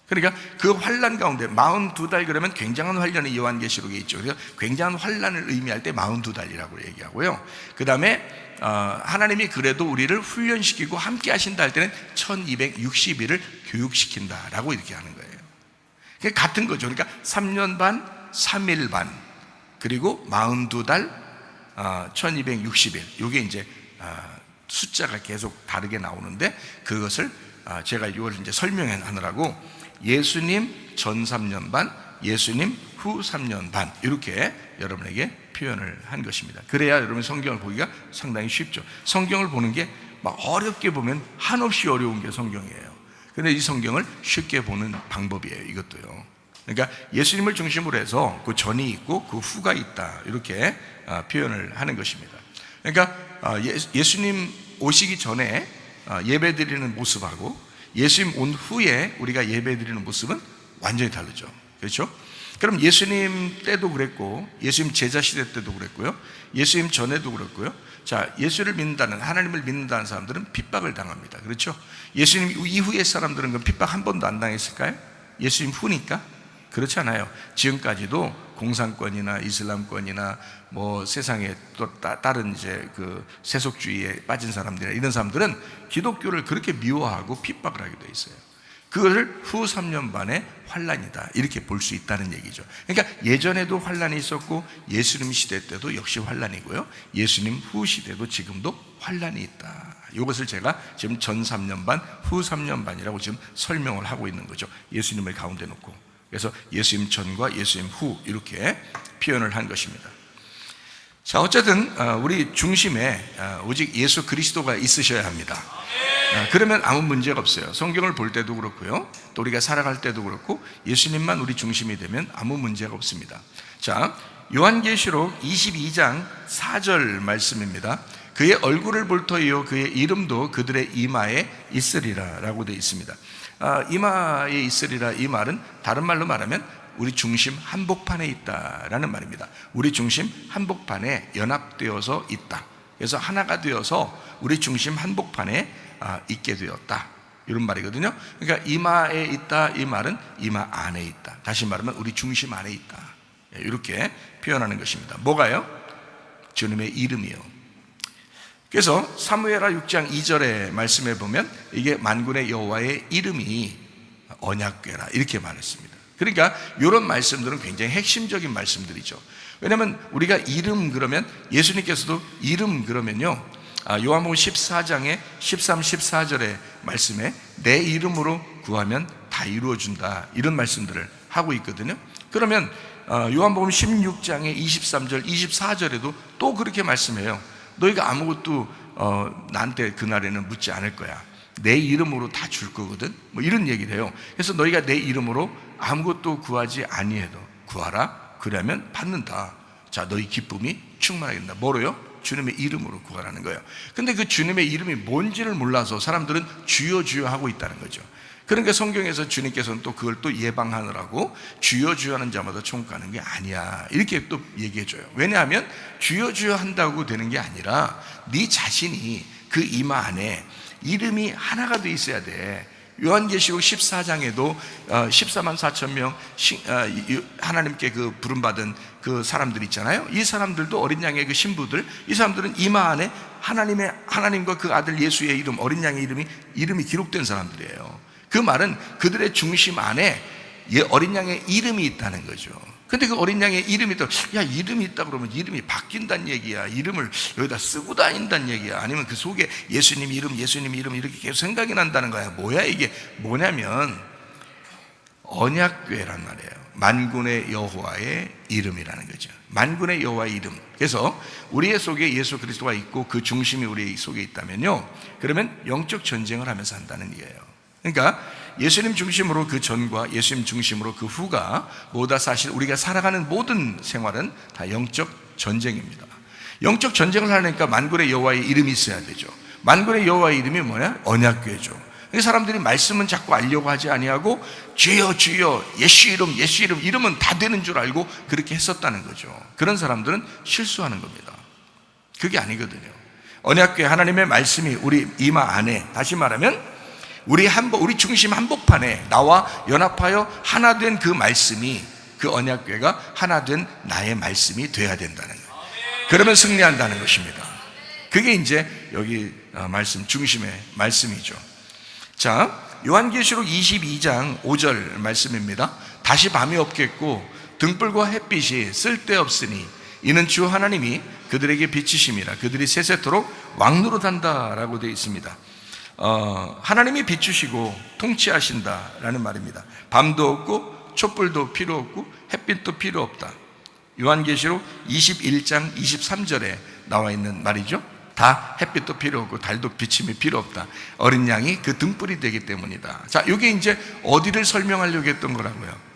그러니까 그 환란 가운데 42달, 그러면 굉장한 환란이 요한계시록에 있죠. 그래서 굉장한 환란을 의미할 때 42달이라고 얘기하고요. 그 다음에 하나님이 그래도 우리를 훈련시키고 함께 하신다 할 때는 1260일을 교육시킨다라고 이렇게 하는 거예요. 그러니까 같은 거죠. 그러니까 3년 반, 3일 반, 그리고 42달, 1260일. 이게 이제 숫자가 계속 다르게 나오는데, 그것을 제가 이걸 이제 설명하느라고 예수님 전 3년 반, 예수님 후 3년 반, 이렇게 여러분에게 표현을 한 것입니다. 그래야 여러분 성경을 보기가 상당히 쉽죠. 성경을 보는 게 막 어렵게 보면 한없이 어려운 게 성경이에요. 근데 이 성경을 쉽게 보는 방법이에요, 이것도요. 그러니까 예수님을 중심으로 해서 그 전이 있고 그 후가 있다, 이렇게 표현을 하는 것입니다. 그러니까 예수님 오시기 전에 예배 드리는 모습하고 예수님 온 후에 우리가 예배 드리는 모습은 완전히 다르죠. 그렇죠? 그럼 예수님 때도 그랬고, 예수님 제자 시대 때도 그랬고요, 예수님 전에도 그랬고요. 자, 예수를 믿는다는, 하나님을 믿는다는 사람들은 핍박을 당합니다. 그렇죠? 예수님 이후의 사람들은 그 핍박 한 번도 안 당했을까요? 예수님 후니까? 그렇지 않아요. 지금까지도 공산권이나 이슬람권이나 뭐 세상에 또 다른 이제 그 세속주의에 빠진 사람들이나 이런 사람들은 기독교를 그렇게 미워하고 핍박을 하게 돼 있어요. 그것을 후 3년 반의 환란이다, 이렇게 볼 수 있다는 얘기죠. 그러니까 예전에도 환란이 있었고 예수님 시대 때도 역시 환란이고요, 예수님 후 시대도 지금도 환란이 있다. 이것을 제가 지금 전 3년 반, 후 3년 반이라고 지금 설명을 하고 있는 거죠. 예수님을 가운데 놓고. 그래서 예수님 전과 예수님 후, 이렇게 표현을 한 것입니다. 자, 어쨌든 우리 중심에 오직 예수 그리스도가 있으셔야 합니다. 그러면 아무 문제가 없어요. 성경을 볼 때도 그렇고요, 또 우리가 살아갈 때도 그렇고 예수님만 우리 중심이 되면 아무 문제가 없습니다. 자, 요한계시록 22장 4절 말씀입니다. 그의 얼굴을 볼 터이요 그의 이름도 그들의 이마에 있으리라 라고 되어 있습니다. 이마에 있으리라, 이 말은 다른 말로 말하면 우리 중심 한복판에 있다라는 말입니다. 우리 중심 한복판에 연합되어서 있다. 그래서 하나가 되어서 우리 중심 한복판에 있게 되었다, 이런 말이거든요. 그러니까 이마에 있다, 이 말은 이마 안에 있다. 다시 말하면 우리 중심 안에 있다, 이렇게 표현하는 것입니다. 뭐가요? 주님의 이름이요. 그래서 사무엘하 6장 2절의 말씀에 보면 이게 만군의 여호와의 이름이 언약궤라, 이렇게 말했습니다. 그러니까 이런 말씀들은 굉장히 핵심적인 말씀들이죠. 왜냐하면 우리가 이름 그러면, 예수님께서도 이름 그러면요, 요한복음 14장에 13, 14절의 말씀에 내 이름으로 구하면 다 이루어준다, 이런 말씀들을 하고 있거든요. 그러면 요한복음 16장의 23절, 24절에도 또 그렇게 말씀해요. 너희가 아무것도 나한테 그날에는 묻지 않을 거야. 내 이름으로 다 줄 거거든, 뭐 이런 얘기를 해요. 그래서 너희가 내 이름으로 아무것도 구하지 아니해도 구하라, 그러면 받는다. 자, 너희 기쁨이 충만하게 된다. 뭐로요? 주님의 이름으로 구하라는 거예요. 근데 그 주님의 이름이 뭔지를 몰라서 사람들은 주여 주여 하고 있다는 거죠. 그러니까 성경에서 주님께서는 또 그걸 또 예방하느라고 주여 주여 하는 자마다 천국 가는 게 아니야, 이렇게 또 얘기해줘요. 왜냐하면 주여 주여 한다고 되는 게 아니라 네 자신이 그 이마 안에 이름이 하나가 돼 있어야 돼. 요한계시록 14장에도 14만 4천 명 하나님께 그 부름받은 그 사람들 있잖아요. 이 사람들도 어린 양의 그 신부들, 이 사람들은 이마 안에 하나님과 그 아들 예수의 이름, 어린 양의 이름이 기록된 사람들이에요. 그 말은 그들의 중심 안에 어린 양의 이름이 있다는 거죠. 근데 그 어린 양의 이름이 또, 야, 이름이 있다 그러면 이름이 바뀐다는 얘기야, 이름을 여기다 쓰고 다닌다는 얘기야, 아니면 그 속에 예수님 이름 이렇게 계속 생각이 난다는 거야. 뭐야 이게? 뭐냐면 언약궤란 말이에요. 만군의 여호와의 이름이라는 거죠. 만군의 여호와의 이름. 그래서 우리의 속에 예수 그리스도가 있고 그 중심이 우리 속에 있다면요, 그러면 영적 전쟁을 하면서 한다는 얘기예요. 그러니까 예수님 중심으로 그 전과 예수님 중심으로 그 후가 모두 사실 우리가 살아가는 모든 생활은 다 영적 전쟁입니다. 영적 전쟁을 하려니까 만군의 여호와의 이름이 있어야 되죠. 만군의 여호와의 이름이 뭐냐? 언약궤죠. 사람들이 말씀은 자꾸 알려고 하지 아니하고 주여 주여 예수 이름 예수 이름 이러면 다 되는 줄 알고 그렇게 했었다는 거죠. 그런 사람들은 실수하는 겁니다. 그게 아니거든요. 언약궤 하나님의 말씀이 우리 이마 안에, 다시 말하면 우리 중심 한복판에 나와 연합하여 하나 된 그 말씀이, 그 언약궤가 하나 된 나의 말씀이 돼야 된다는 거예요. 그러면 승리한다는 것입니다. 그게 이제 여기 말씀 중심의 말씀이죠. 자, 요한계시록 22장 5절 말씀입니다. 다시 밤이 없겠고 등불과 햇빛이 쓸데없으니 이는 주 하나님이 그들에게 비치심이라 그들이 세세토록 왕노릇한다라고 되어 있습니다. 하나님이 비추시고 통치하신다라는 말입니다. 밤도 없고 촛불도 필요 없고 햇빛도 필요 없다. 요한계시록 21장 23절에 나와 있는 말이죠. 다 햇빛도 필요 없고 달도 비침이 필요 없다. 어린 양이 그 등불이 되기 때문이다. 자, 이게 이제 어디를 설명하려고 했던 거라고요?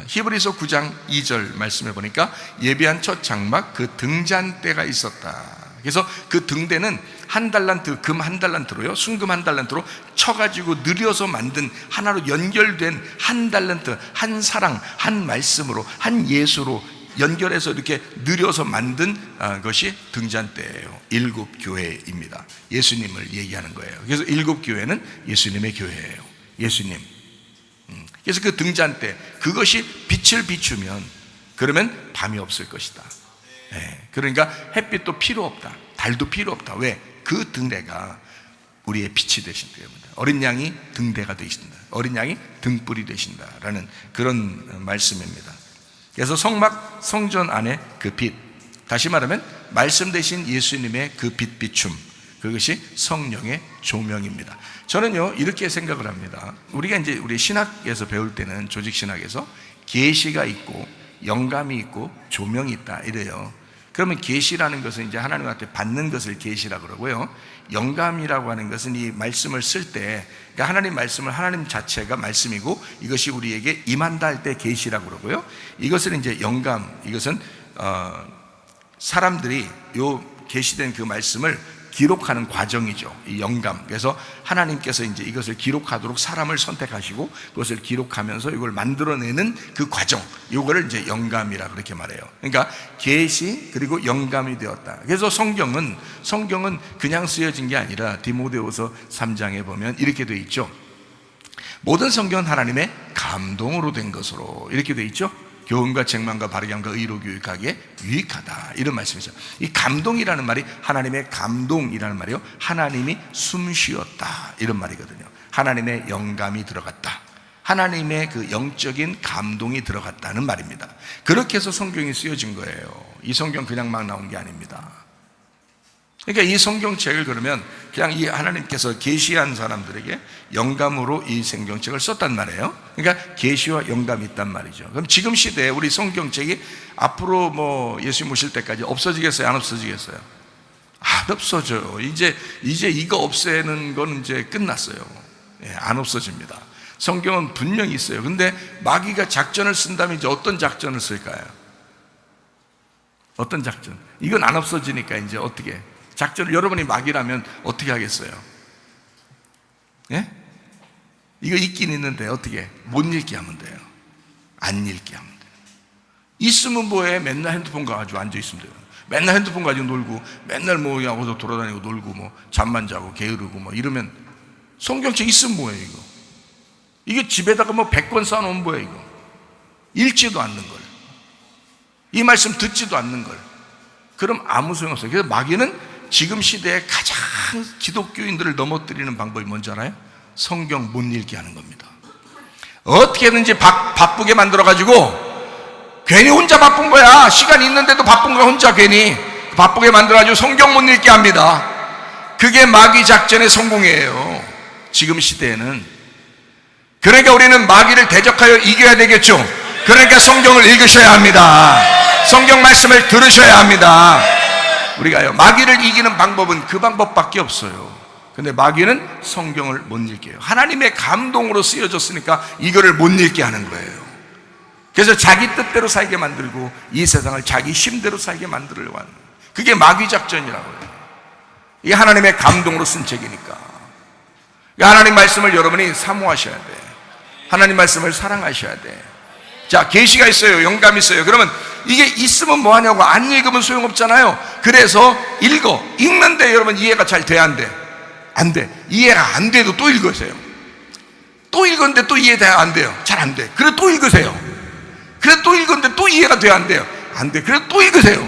히브리서 9장 2절 말씀해 보니까 예비한 첫 장막 그 등잔대가 있었다. 그래서 그 등대는 한 달란트, 금 한 달란트로요, 순금 한 달란트로 쳐가지고 느려서 만든 하나로 연결된 한 달란트, 한 사랑, 한 말씀으로, 한 예수로 연결해서 이렇게 느려서 만든 것이 등잔대예요. 7교회입니다. 예수님을 얘기하는 거예요. 그래서 7교회는 예수님의 교회예요. 예수님. 그래서 그 등잔대, 그것이 빛을 비추면 그러면 밤이 없을 것이다. 그러니까 햇빛도 필요 없다. 달도 필요 없다. 왜? 그 등대가 우리의 빛이 되신다. 어린 양이 등대가 되신다. 어린 양이 등불이 되신다라는 그런 말씀입니다. 그래서 성전 안에 그 빛, 다시 말하면 말씀 되신 예수님의 그 빛 비춤, 그것이 성령의 조명입니다. 저는요 이렇게 생각을 합니다. 우리가 이제 우리 신학에서 배울 때는, 조직 신학에서 계시가 있고 영감이 있고 조명이 있다 이래요. 그러면 계시라는 것은 이제 하나님한테 받는 것을 계시라고 그러고요, 영감이라고 하는 것은 이 말씀을 쓸 때, 그러니까 하나님 말씀을, 하나님 자체가 말씀이고 이것이 우리에게 임한다 할 때 계시라고 그러고요, 이것은 이제 영감, 이것은 사람들이 요 계시된 그 말씀을 기록하는 과정이죠. 이 영감. 그래서 하나님께서 이제 이것을 기록하도록 사람을 선택하시고 그것을 기록하면서 이걸 만들어내는 그 과정, 이거를 이제 영감이라 그렇게 말해요. 그러니까 계시 그리고 영감이 되었다. 그래서 성경은 그냥 쓰여진 게 아니라 디모데후서 3장에 보면 이렇게 돼 있죠. 모든 성경은 하나님의 감동으로 된 것으로 이렇게 돼 있죠. 교훈과 책망과 바르게 함과 의로 교육하기에 유익하다, 이런 말씀이죠. 이 감동이라는 말이 하나님의 감동이라는 말이요, 하나님이 숨쉬었다 이런 말이거든요. 하나님의 영감이 들어갔다, 하나님의 그 영적인 감동이 들어갔다는 말입니다. 그렇게 해서 성경이 쓰여진 거예요. 이 성경 그냥 막 나온 게 아닙니다. 그러니까 이 성경책을 그러면 그냥 이 하나님께서 계시한 사람들에게 영감으로 이 성경책을 썼단 말이에요. 그러니까 계시와 영감이 있단 말이죠. 그럼 지금 시대에 우리 성경책이 앞으로 뭐 예수님 오실 때까지 없어지겠어요? 안 없어지겠어요? 안 없어져요. 이제 이거 없애는 건 이제 끝났어요. 안 없어집니다. 성경은 분명히 있어요. 근데 마귀가 작전을 쓴다면 이제 어떤 작전을 쓸까요? 어떤 작전? 이건 안 없어지니까 이제 어떻게 작전을, 여러분이 마귀라면 어떻게 하겠어요? 예? 이거 있긴 있는데 어떻게? 못 읽게 하면 돼요. 안 읽게 하면 돼요. 있으면 뭐해? 맨날 핸드폰 가지고 앉아있으면 돼요. 맨날 핸드폰 가지고 놀고, 맨날 뭐 어디서 돌아다니고 놀고, 뭐 잠만 자고 게으르고 뭐 이러면 성경책 있으면 뭐해 이거? 이게 집에다가 뭐 100권 쌓아놓으면 뭐해 이거? 읽지도 않는 걸, 이 말씀 듣지도 않는 걸, 그럼 아무 소용없어요. 그래서 마귀는 지금 시대에 가장 기독교인들을 넘어뜨리는 방법이 뭔지 알아요? 성경 못 읽게 하는 겁니다. 어떻게든지 바쁘게 만들어가지고, 괜히 혼자 바쁜 거야. 시간이 있는데도 바쁜 거야. 혼자 괜히 바쁘게 만들어가지고 성경 못 읽게 합니다. 그게 마귀 작전의 성공이에요, 지금 시대에는. 그러니까 우리는 마귀를 대적하여 이겨야 되겠죠. 그러니까 성경을 읽으셔야 합니다. 성경 말씀을 들으셔야 합니다. 우리가요, 마귀를 이기는 방법은 그 방법밖에 없어요. 근데 마귀는 성경을 못 읽게 해요. 하나님의 감동으로 쓰여졌으니까 이거를 못 읽게 하는 거예요. 그래서 자기 뜻대로 살게 만들고 이 세상을 자기 힘대로 살게 만들려고 하는 거예요. 그게 마귀 작전이라고 해요. 이게 하나님의 감동으로 쓴 책이니까. 그러니까 하나님 말씀을 여러분이 사모하셔야 돼. 하나님 말씀을 사랑하셔야 돼. 자, 계시가 있어요. 영감이 있어요. 그러면 이게 있으면 뭐하냐고. 안 읽으면 소용없잖아요. 그래서 읽는데 여러분 이해가 잘 돼, 안 돼? 안 돼. 이해가 안 돼도 또 읽으세요. 또 읽었는데 또 이해가 안 돼요. 잘 안 돼. 그래 또 읽으세요. 그래 또 읽었는데 또 이해가 돼요, 안 돼요? 안 돼. 그래 또 읽으세요.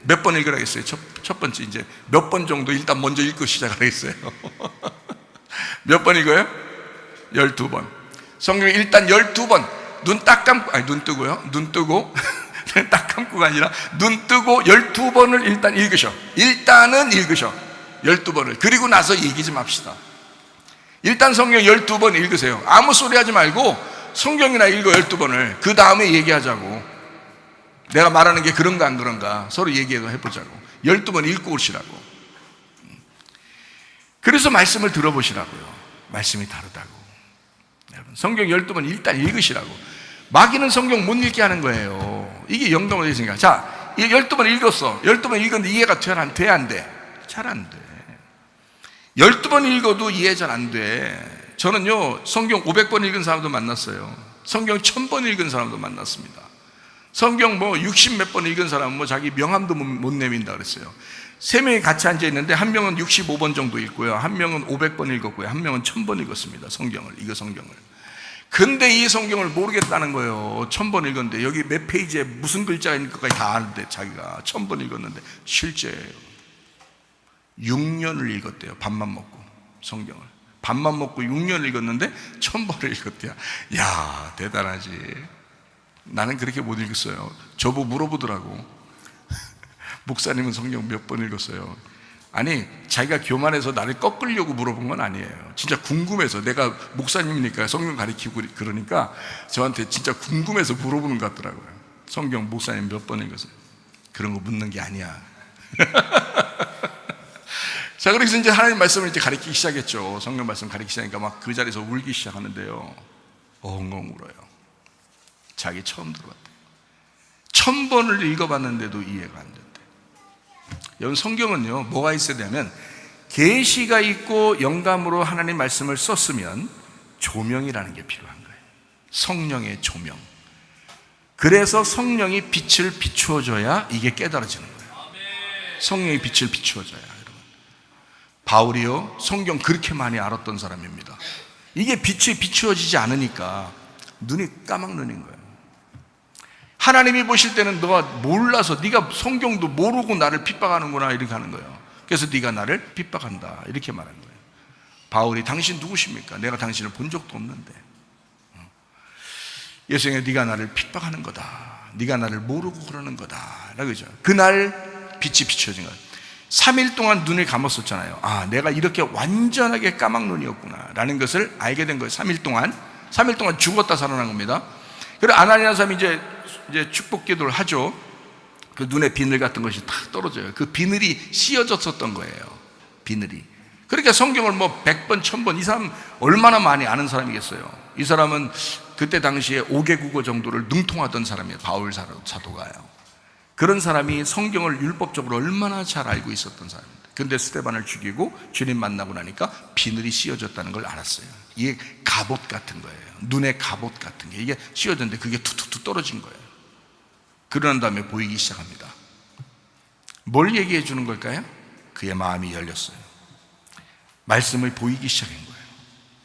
몇 번 읽으라겠어요? 첫 번째 이제 몇 번 정도 일단 먼저 읽고 시작하겠어요. 몇 번 읽어요? 12번. 성경 일단 12번. 눈 딱 감고, 아니 눈 뜨고요. 눈 뜨고 딱 감고가 아니라 눈 뜨고 12번을 일단 읽으셔. 일단은 읽으셔. 12번을. 그리고 나서 얘기 좀 합시다. 일단 성경 12번 읽으세요. 아무 소리 하지 말고 성경이나 읽어 12번을. 그 다음에 얘기하자고. 내가 말하는 게 그런가 안 그런가 서로 얘기해보자고. 12번 읽고 오시라고. 그래서 말씀을 들어보시라고요. 말씀이 다르다고. 여러분, 성경 12번 일단 읽으시라고. 마귀는 성경 못 읽게 하는 거예요. 이게 영감으로 되시니까. 자, 12번 읽었어. 12번 읽었는데 이해가 돼, 안 돼? 잘 안 돼. 12번 읽어도 이해 잘 안 돼. 저는요, 성경 500번 읽은 사람도 만났어요. 성경 1000번 읽은 사람도 만났습니다. 성경 60 몇 번 읽은 사람은 자기 명함도 못 내민다 그랬어요. 세 명이 같이 앉아 있는데 한 명은 65번 정도 읽고요, 한 명은 500번 읽었고요, 한 명은 1000번 읽었습니다. 성경을. 근데 이 성경을 모르겠다는 거예요. 1000번 읽었는데 여기 몇 페이지에 무슨 글자가 있는 것까지 다 아는데 자기가 1000번 읽었는데 실제예요. 6년을 읽었대요. 밥만 먹고 성경을. 밥만 먹고 6년을 읽었는데 1000번을 읽었대요. 야, 대단하지. 나는 그렇게 못 읽었어요. 저보고 물어보더라고. 목사님은 성경 몇 번 읽었어요? 아니, 자기가 교만해서 나를 꺾으려고 물어본 건 아니에요. 진짜 궁금해서. 내가 목사님이니까 성경 가르치고 그러니까 저한테 진짜 궁금해서 물어보는 것 같더라고요. 성경 목사님 몇 번 읽었어요? 그런 거 묻는 게 아니야. 자, 그래서 이제 하나님 말씀을 이제 가르치기 시작했죠. 성경 말씀 가르치기 시작하니까 막 그 자리에서 울기 시작하는데요. 엉엉 울어요. 자기 처음 들어봤대. 1000번을 읽어봤는데도 이해가 안 된대. 여러분, 성경은요, 뭐가 있어야 되냐면 계시가 있고 영감으로 하나님 말씀을 썼으면 조명이라는 게 필요한 거예요. 성령의 조명. 그래서 성령이 빛을 비추어줘야 이게 깨달아지는 거예요. 성령이 빛을 비추어줘야. 여러분, 바울이요, 성경 그렇게 많이 알았던 사람입니다. 이게 빛이 비추어지지 않으니까 눈이 까막눈인 거예요. 하나님이 보실 때는 너가 몰라서, 네가 성경도 모르고 나를 핍박하는구나 이렇게 하는 거예요. 그래서 네가 나를 핍박한다 이렇게 말한 거예요. 바울이 당신 누구십니까? 내가 당신을 본 적도 없는데. 예수님이 네가 나를 핍박하는 거다, 네가 나를 모르고 그러는 거다 라고 하죠. 그날 빛이 비춰진 거예요. 3일 동안 눈을 감았었잖아요. 아, 내가 이렇게 완전하게 까막눈이었구나 라는 것을 알게 된 거예요. 3일 동안 죽었다 살아난 겁니다. 그리고 아나니아 사람이 이제 축복 기도를 하죠. 그 눈에 비늘 같은 것이 탁 떨어져요. 그 비늘이 씌어졌었던 거예요. 비늘이. 그러니까 성경을 100번, 1000번, 이 사람 얼마나 많이 아는 사람이겠어요. 이 사람은 그때 당시에 5개 국어 정도를 능통하던 사람이에요. 바울 사도가요. 그런 사람이 성경을 율법적으로 얼마나 잘 알고 있었던 사람입니다. 근데 스데반을 죽이고 주님 만나고 나니까 비늘이 씌어졌다는 걸 알았어요. 이게 갑옷 같은 거예요. 눈에 갑옷 같은 게 이게 씌어졌는데 그게 툭툭툭 떨어진 거예요. 그런 다음에 보이기 시작합니다. 뭘 얘기해 주는 걸까요? 그의 마음이 열렸어요. 말씀을 보이기 시작한 거예요.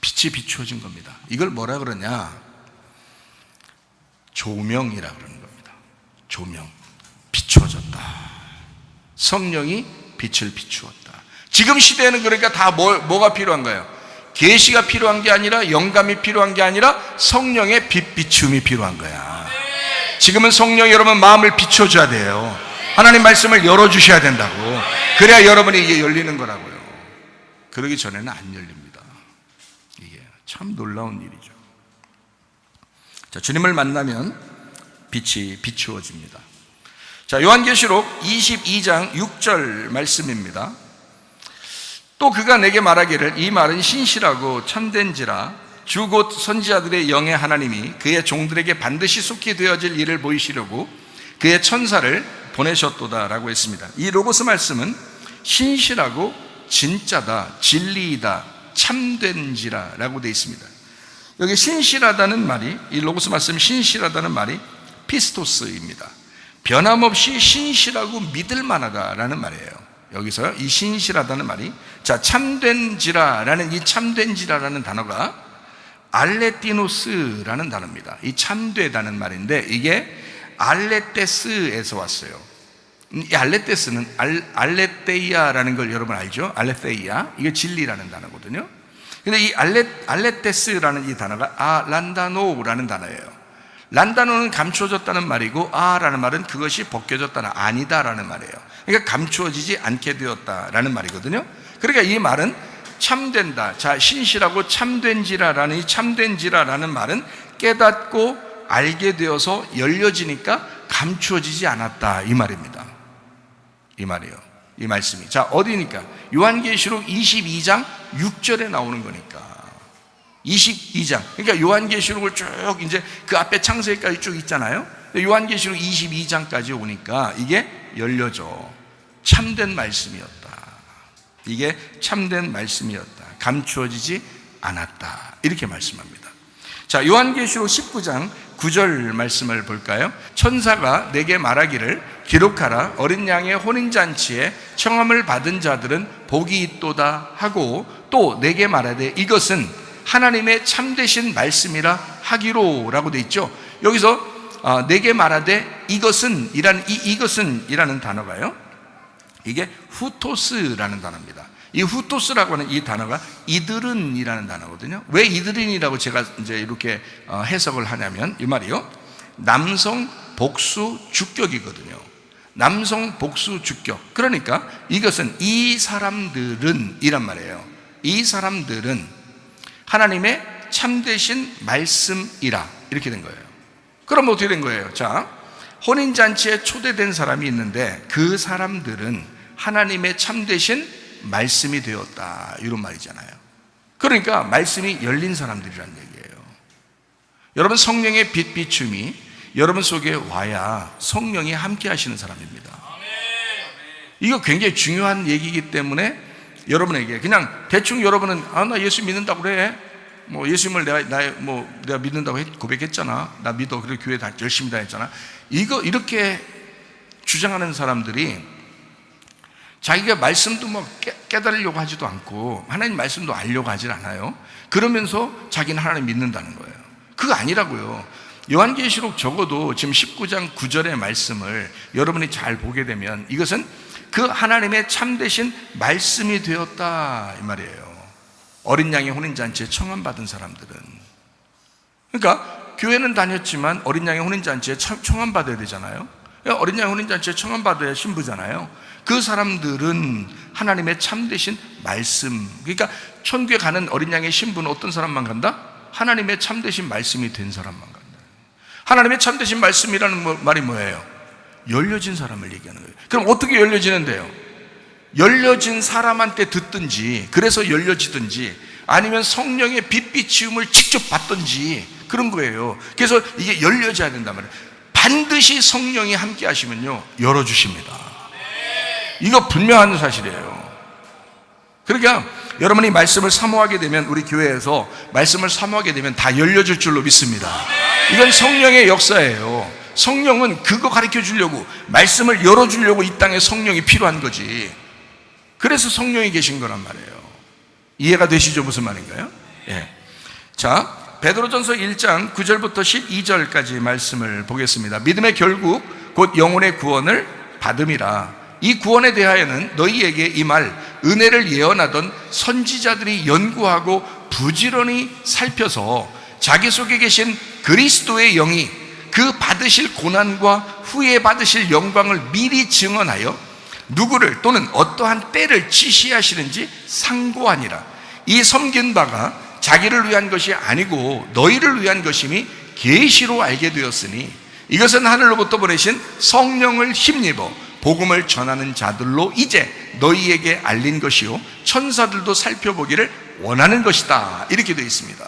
빛이 비추어진 겁니다. 이걸 뭐라 그러냐? 조명이라 그러는 겁니다. 조명. 비추어졌다. 성령이 빛을 비추었다. 지금 시대에는 그러니까 다 뭐가 필요한 거예요? 계시가 필요한 게 아니라, 영감이 필요한 게 아니라 성령의 빛 비춤이 필요한 거야. 지금은 성령이 여러분 마음을 비춰줘야 돼요. 하나님 말씀을 열어주셔야 된다고. 그래야 여러분이 이게 열리는 거라고요. 그러기 전에는 안 열립니다. 이게 참 놀라운 일이죠. 자, 주님을 만나면 빛이 비추어집니다. 자, 요한계시록 22장 6절 말씀입니다. 또 그가 내게 말하기를, 이 말은 신실하고 참된지라 주 곧 선지자들의 영의 하나님이 그의 종들에게 반드시 속히 되어질 일을 보이시려고 그의 천사를 보내셨도다 라고 했습니다. 이 로고스 말씀은 신실하고 진짜다, 진리이다 참된지라라고 되어 있습니다. 여기 신실하다는 말이, 이 로고스 말씀 신실하다는 말이 피스토스입니다. 변함없이 신실하고 믿을 만하다라는 말이에요. 여기서 이 신실하다는 말이, 자, 참된지라라는 이 참된지라라는 단어가 알레티노스라는 단어입니다. 이 참되다는 말인데 이게 알레테스에서 왔어요. 이 알레테스는 알레테이아라는 걸 여러분 알죠? 알레테이아, 이게 진리라는 단어거든요. 근데 이 알레테스라는 이 단어가 란다노라는 단어예요. 란다노는 감추어졌다는 말이고, 라는 말은 그것이 벗겨졌다는, 아니다라는 말이에요. 그러니까 감추어지지 않게 되었다라는 말이거든요. 그러니까 이 말은 참된다, 자, 신실하고 참된지라라는 이 참된지라라는 말은 깨닫고 알게 되어서 열려지니까 감추어지지 않았다, 이 말입니다. 이 말이에요. 이 말씀이. 자, 어디니까? 요한계시록 22장 6절에 나오는 거니까. 22장. 그러니까 요한계시록을 쭉 이제 그 앞에 창세기까지 쭉 있잖아요. 요한계시록 22장까지 오니까 이게 열려져. 참된 말씀이었다. 이게 참된 말씀이었다. 감추어지지 않았다. 이렇게 말씀합니다. 자, 요한계시록 19장 9절 말씀을 볼까요? 천사가 내게 말하기를 기록하라. 어린 양의 혼인잔치에 청함을 받은 자들은 복이 있도다 하고, 또 내게 말하되 이것은 하나님의 참되신 말씀이라 하기로라고 돼 있죠. 여기서 내게 말하되 이것은 이라는 이것은 이라는 단어가요, 이게 후토스라는 단어입니다. 이 후토스라고 하는 이 단어가 이들은 이라는 단어거든요. 왜 이들은이라고 제가 이제 이렇게 해석을 하냐면, 이 말이요, 남성 복수 주격이거든요. 남성 복수 주격. 그러니까 이것은 이 사람들은 이란 말이에요. 이 사람들은 하나님의 참되신 말씀이라, 이렇게 된 거예요. 그럼 어떻게 된 거예요? 자, 혼인잔치에 초대된 사람이 있는데 그 사람들은 하나님의 참되신 말씀이 되었다, 이런 말이잖아요. 그러니까 말씀이 열린 사람들이란 얘기예요. 여러분, 성령의 빛 비춤이 여러분 속에 와야 성령이 함께 하시는 사람입니다. 이거 굉장히 중요한 얘기이기 때문에 여러분에게 그냥 대충 여러분은 나 예수 믿는다고 그래, 뭐 예수님을 내가 믿는다고 고백했잖아, 나 믿어, 그래 교회 다 열심히 다녔잖아, 이거 이렇게 주장하는 사람들이 자기가 말씀도 뭐 깨달으려고 하지도 않고 하나님 말씀도 알려고 하질 않아요. 그러면서 자기는 하나님 믿는다는 거예요. 그거 아니라고요. 요한계시록 적어도 지금 19장 9절의 말씀을 여러분이 잘 보게 되면 이것은 그 하나님의 참되신 말씀이 되었다, 이 말이에요. 어린 양의 혼인잔치에 청함받은 사람들은, 그러니까 교회는 다녔지만 어린 양의 혼인잔치에 청함받아야 되잖아요. 어린 양의 혼인잔치에 청함받아야 신부잖아요. 그 사람들은 하나님의 참되신 말씀, 그러니까 천국에 가는 어린 양의 신부는 어떤 사람만 간다? 하나님의 참되신 말씀이 된 사람만 간다. 하나님의 참되신 말씀이라는 말이 뭐예요? 열려진 사람을 얘기하는 거예요. 그럼 어떻게 열려지는데요? 열려진 사람한테 듣든지, 그래서 열려지든지, 아니면 성령의 빛 비치움을 직접 받든지, 그런 거예요. 그래서 이게 열려져야 된단 말이에요. 반드시 성령이 함께 하시면요, 열어주십니다. 이거 분명한 사실이에요. 그러니까 여러분이 말씀을 사모하게 되면, 우리 교회에서 말씀을 사모하게 되면 다 열려질 줄로 믿습니다. 이건 성령의 역사예요. 성령은 그거 가르쳐 주려고, 말씀을 열어주려고 이 땅에 성령이 필요한 거지. 그래서 성령이 계신 거란 말이에요. 이해가 되시죠? 무슨 말인가요? 예. 자, 베드로전서 1장 9절부터 12절까지 말씀을 보겠습니다. 믿음의 결국 곧 영혼의 구원을 받음이라. 이 구원에 대하여는 너희에게 이 말 은혜를 예언하던 선지자들이 연구하고 부지런히 살펴서 자기 속에 계신 그리스도의 영이 그 받으실 고난과 후에 받으실 영광을 미리 증언하여 누구를 또는 어떠한 때를 지시하시는지 상고하니라. 이 섬긴 바가 자기를 위한 것이 아니고 너희를 위한 것임이 계시로 알게 되었으니 이것은 하늘로부터 보내신 성령을 힘입어 복음을 전하는 자들로 이제 너희에게 알린 것이요 천사들도 살펴보기를 원하는 것이다. 이렇게 되어 있습니다.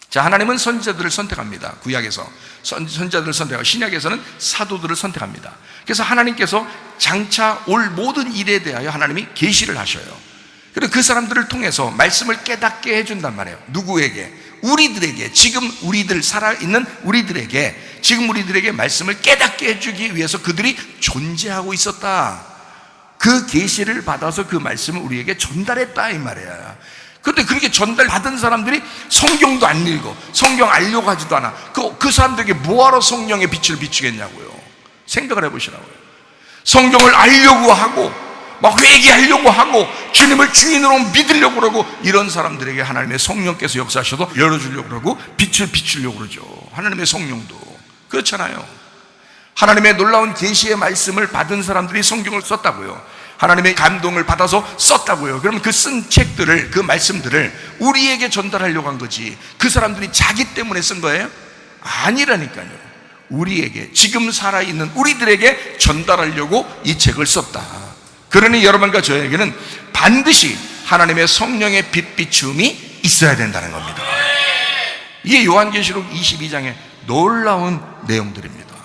자, 하나님은 선지자들을 선택합니다. 구약에서 선지자들을 선택하고 신약에서는 사도들을 선택합니다. 그래서 하나님께서 장차 올 모든 일에 대하여 하나님이 계시를 하셔요. 그리고 그 사람들을 통해서 말씀을 깨닫게 해준단 말이에요. 누구에게? 우리들에게, 지금 우리들 살아있는 우리들에게, 지금 우리들에게 말씀을 깨닫게 해주기 위해서 그들이 존재하고 있었다. 그 계시를 받아서 그 말씀을 우리에게 전달했다 이 말이야. 그런데 그렇게 전달받은 사람들이 성경도 안 읽어, 성경 알려고 하지도 않아. 그 사람들에게 뭐하러 성령의 빛을 비추겠냐고요. 생각을 해보시라고요. 성경을 알려고 하고 막 회개하려고 하고 주님을 주인으로 믿으려고 그러고, 이런 사람들에게 하나님의 성령께서 역사하셔도 열어주려고 그러고 빛을 비추려고 그러죠. 하나님의 성령도 그렇잖아요. 하나님의 놀라운 계시의 말씀을 받은 사람들이 성경을 썼다고요. 하나님의 감동을 받아서 썼다고요. 그러면 그 쓴 책들을, 그 말씀들을 우리에게 전달하려고 한 거지, 그 사람들이 자기 때문에 쓴 거예요? 아니라니까요. 우리에게, 지금 살아있는 우리들에게 전달하려고 이 책을 썼다. 그러니 여러분과 저에게는 반드시 하나님의 성령의 빛 비춤이 있어야 된다는 겁니다. 이게 요한계시록 22장의 놀라운 내용들입니다.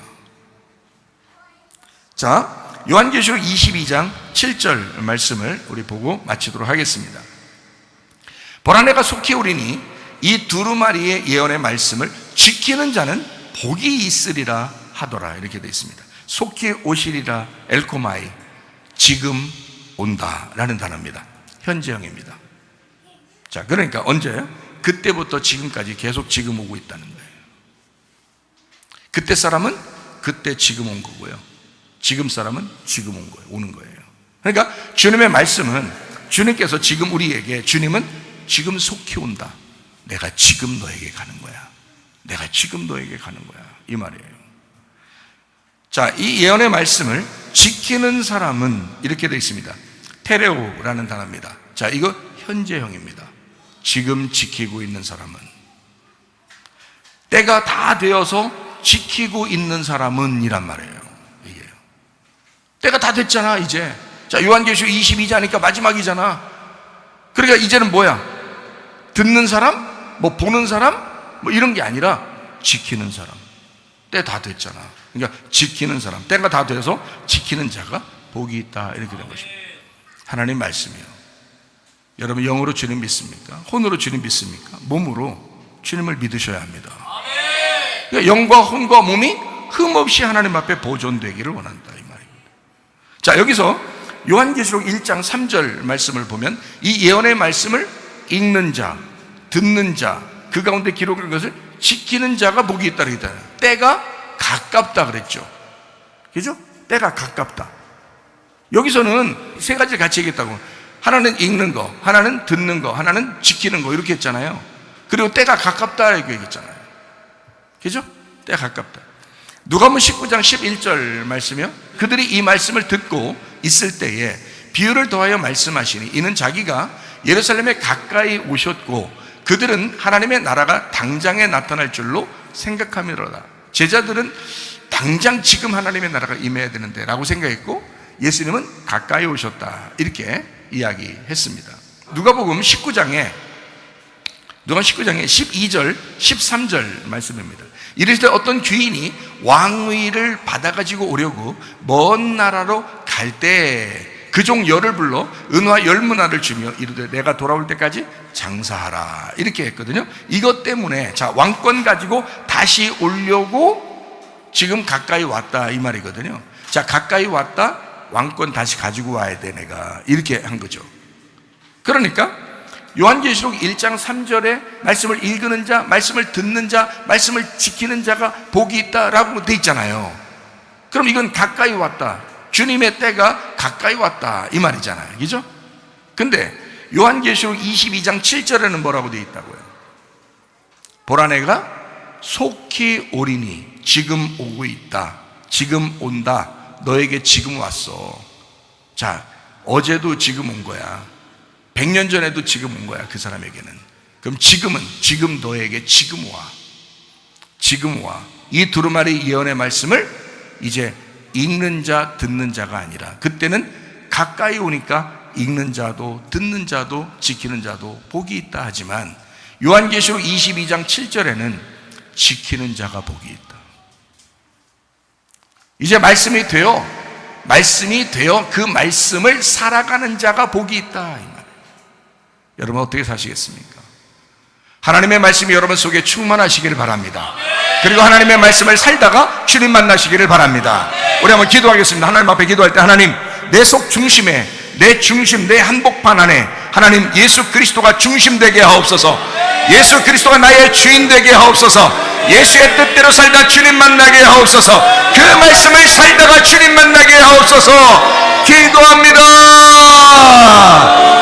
자, 요한계시록 22장 7절 말씀을 우리 보고 마치도록 하겠습니다. 보라, 내가 속히 오리니 이 두루마리의 예언의 말씀을 지키는 자는 복이 있으리라 하더라. 이렇게 되어 있습니다. 속히 오시리라, 엘코마이, 지금 온다라는 단어입니다. 현재형입니다. 자, 그러니까 언제요? 그때부터 지금까지 계속 지금 오고 있다는 거예요. 그때 사람은 그때 지금 온 거고요, 지금 사람은 지금 온 거예요, 오는 거예요. 그러니까 주님의 말씀은, 주님께서 지금 우리에게, 주님은 지금 속히 온다. 내가 지금 너에게 가는 거야. 내가 지금 너에게 가는 거야. 이 말이에요. 자, 이 예언의 말씀을 지키는 사람은 이렇게 되어 있습니다. 테레오라는 단어입니다. 자, 이거 현재형입니다. 지금 지키고 있는 사람은, 때가 다 되어서 지키고 있는 사람은 이란 말이에요. 이게요. 때가 다 됐잖아 이제. 자, 요한계시록 22장이니까 마지막이잖아. 그러니까 이제는 뭐야? 듣는 사람? 뭐 보는 사람? 뭐 이런 게 아니라 지키는 사람. 때 다 됐잖아. 그러니까 지키는 사람, 때가 다 돼서 지키는 자가 복이 있다. 이렇게 된 것입니다. 하나님 말씀이요. 여러분, 영으로 주님 믿습니까? 혼으로 주님 믿습니까? 몸으로 주님을 믿으셔야 합니다. 그러니까 영과 혼과 몸이 흠없이 하나님 앞에 보존되기를 원한다 이 말입니다. 자, 여기서 요한계시록 1장 3절 말씀을 보면 이 예언의 말씀을 읽는 자, 듣는 자, 그 가운데 기록한 것을 지키는 자가 복이 있다 그랬잖아요. 때가 가깝다 그랬죠. 그죠? 때가 가깝다. 여기서는 세 가지를 같이 얘기했다고. 하나는 읽는 거, 하나는 듣는 거, 하나는 지키는 거, 이렇게 했잖아요. 그리고 때가 가깝다 이렇게 얘기했잖아요. 그죠? 때가 가깝다. 누가복음 19장 11절 말씀이요. 그들이 이 말씀을 듣고 있을 때에 비유를 더하여 말씀하시니 이는 자기가 예루살렘에 가까이 오셨고 그들은 하나님의 나라가 당장에 나타날 줄로 생각함이로다. 제자들은 당장 지금 하나님의 나라가 임해야 되는데 라고 생각했고, 예수님은 가까이 오셨다 이렇게 이야기했습니다. 누가복음 19장에 12절 13절 말씀입니다. 이르시되 어떤 귀인이 왕위를 받아가지고 오려고 먼 나라로 갈 때 그 종 열을 불러 은화 10문화를 주며 이르되 내가 돌아올 때까지 장사하라 이렇게 했거든요. 이것 때문에, 자, 왕권 가지고 다시 오려고 지금 가까이 왔다 이 말이거든요. 자, 가까이 왔다, 왕권 다시 가지고 와야 돼 내가, 이렇게 한 거죠. 그러니까 요한계시록 1장 3절에 말씀을 읽는 자, 말씀을 듣는 자, 말씀을 지키는 자가 복이 있다라고 돼 있잖아요. 그럼 이건 가까이 왔다, 주님의 때가 가까이 왔다 이 말이잖아요. 그죠? 근데 요한계시록 22장 7절에는 뭐라고 돼 있다고요? 보라, 내가 속히 오리니 지금 오고 있다, 지금 온다, 너에게 지금 왔어. 자, 어제도 지금 온 거야, 100년 전에도 지금 온 거야 그 사람에게는. 그럼 지금은, 지금 너에게 지금 와, 지금 와. 이 두루마리 예언의 말씀을 이제 읽는 자, 듣는 자가 아니라, 그때는 가까이 오니까 읽는 자도 듣는 자도 지키는 자도 복이 있다 하지만 요한계시록 22장 7절에는 지키는 자가 복이 있다. 이제 말씀이 되어 그 말씀을 살아가는 자가 복이 있다 이 말이에요. 여러분 어떻게 사시겠습니까? 하나님의 말씀이 여러분 속에 충만하시기를 바랍니다. 그리고 하나님의 말씀을 살다가 주님 만나시기를 바랍니다. 우리 한번 기도하겠습니다. 하나님 앞에 기도할 때 하나님, 내 속 중심에, 내 중심, 내 한복판 안에 하나님 예수 그리스도가 중심되게 하옵소서. 예수 그리스도가 나의 주인 되게 하옵소서. 예수의 뜻대로 살다 주님 만나게 하옵소서. 그 말씀을 살다가 주님 만나게 하옵소서. 기도합니다.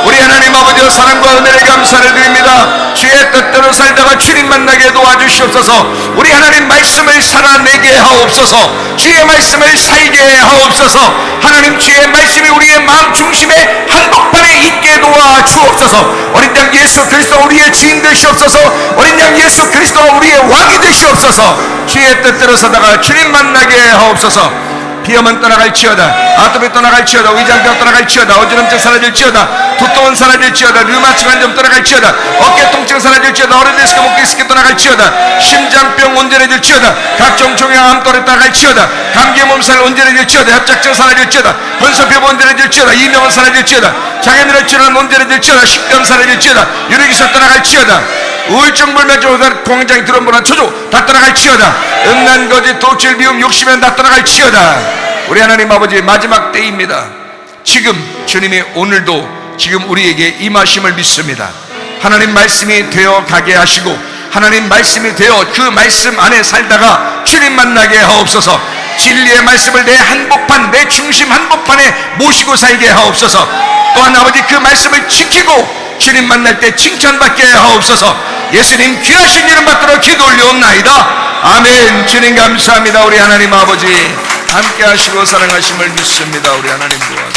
우리 하나님 아버지여, 사랑과 은혜를 감사를 드립니다. 주의 뜻대로 살다가 주님 만나게 도와주시옵소서. 우리 하나님 말씀을 살아내게 하옵소서. 주의 말씀을 살게 하옵소서. 하나님 주의 말씀이 우리의 마음 중심에 한복판에 있게 도와주옵소서. 어린 양 예수 그리스도 우리의 주인 되시옵소서. 어린 양 예수 그리스도가 우리의 왕이 되시옵소서. 주의 뜻대로 살다가 주님 만나게 하옵소서. 비염은 떠나갈지어다, 아토피 떠나갈지어다, 위장병 떠나갈지어다, 어지럼증 사라질지어다, 두통은 사라질지어다, 류마티즘 환점 떠나갈지어다, 어깨 통증 사라질지어다, 어린데스크 목디스크 떠나갈지어다, 심장병 온전해질지어다, 각종 종양암 떠나갈지어다, 감기 몸살 온전해질지어다, 협착증 사라질지어다, 혼수피부 온전해질지어다, 이명은 사라질지어다, 장애물질은 온전해질지어다, 식감 사라질지어다, 유리기설 떠나갈지어다, 우울증, 불면증, 공장이 드럼보나 초조 다 떠나갈지어다, 음란, 거짓, 도출, 미움, 욕심은 다 떠나갈지어다. 우리 하나님 아버지, 마지막 때입니다. 지금 주님이 오늘도 지금 우리에게 임하심을 믿습니다. 하나님 말씀이 되어 가게 하시고, 하나님 말씀이 되어 그 말씀 안에 살다가 주님 만나게 하옵소서. 진리의 말씀을 내 한복판, 내 중심 한복판에 모시고 살게 하옵소서. 또한 아버지, 그 말씀을 지키고 주님 만날 때 칭찬받게 하옵소서. 예수님 귀하신 이름 받들어 기도 올려옵나이다. 아멘. 주님 감사합니다. 우리 하나님 아버지 함께 하시고 사랑하심을 믿습니다. 우리 하나님 도와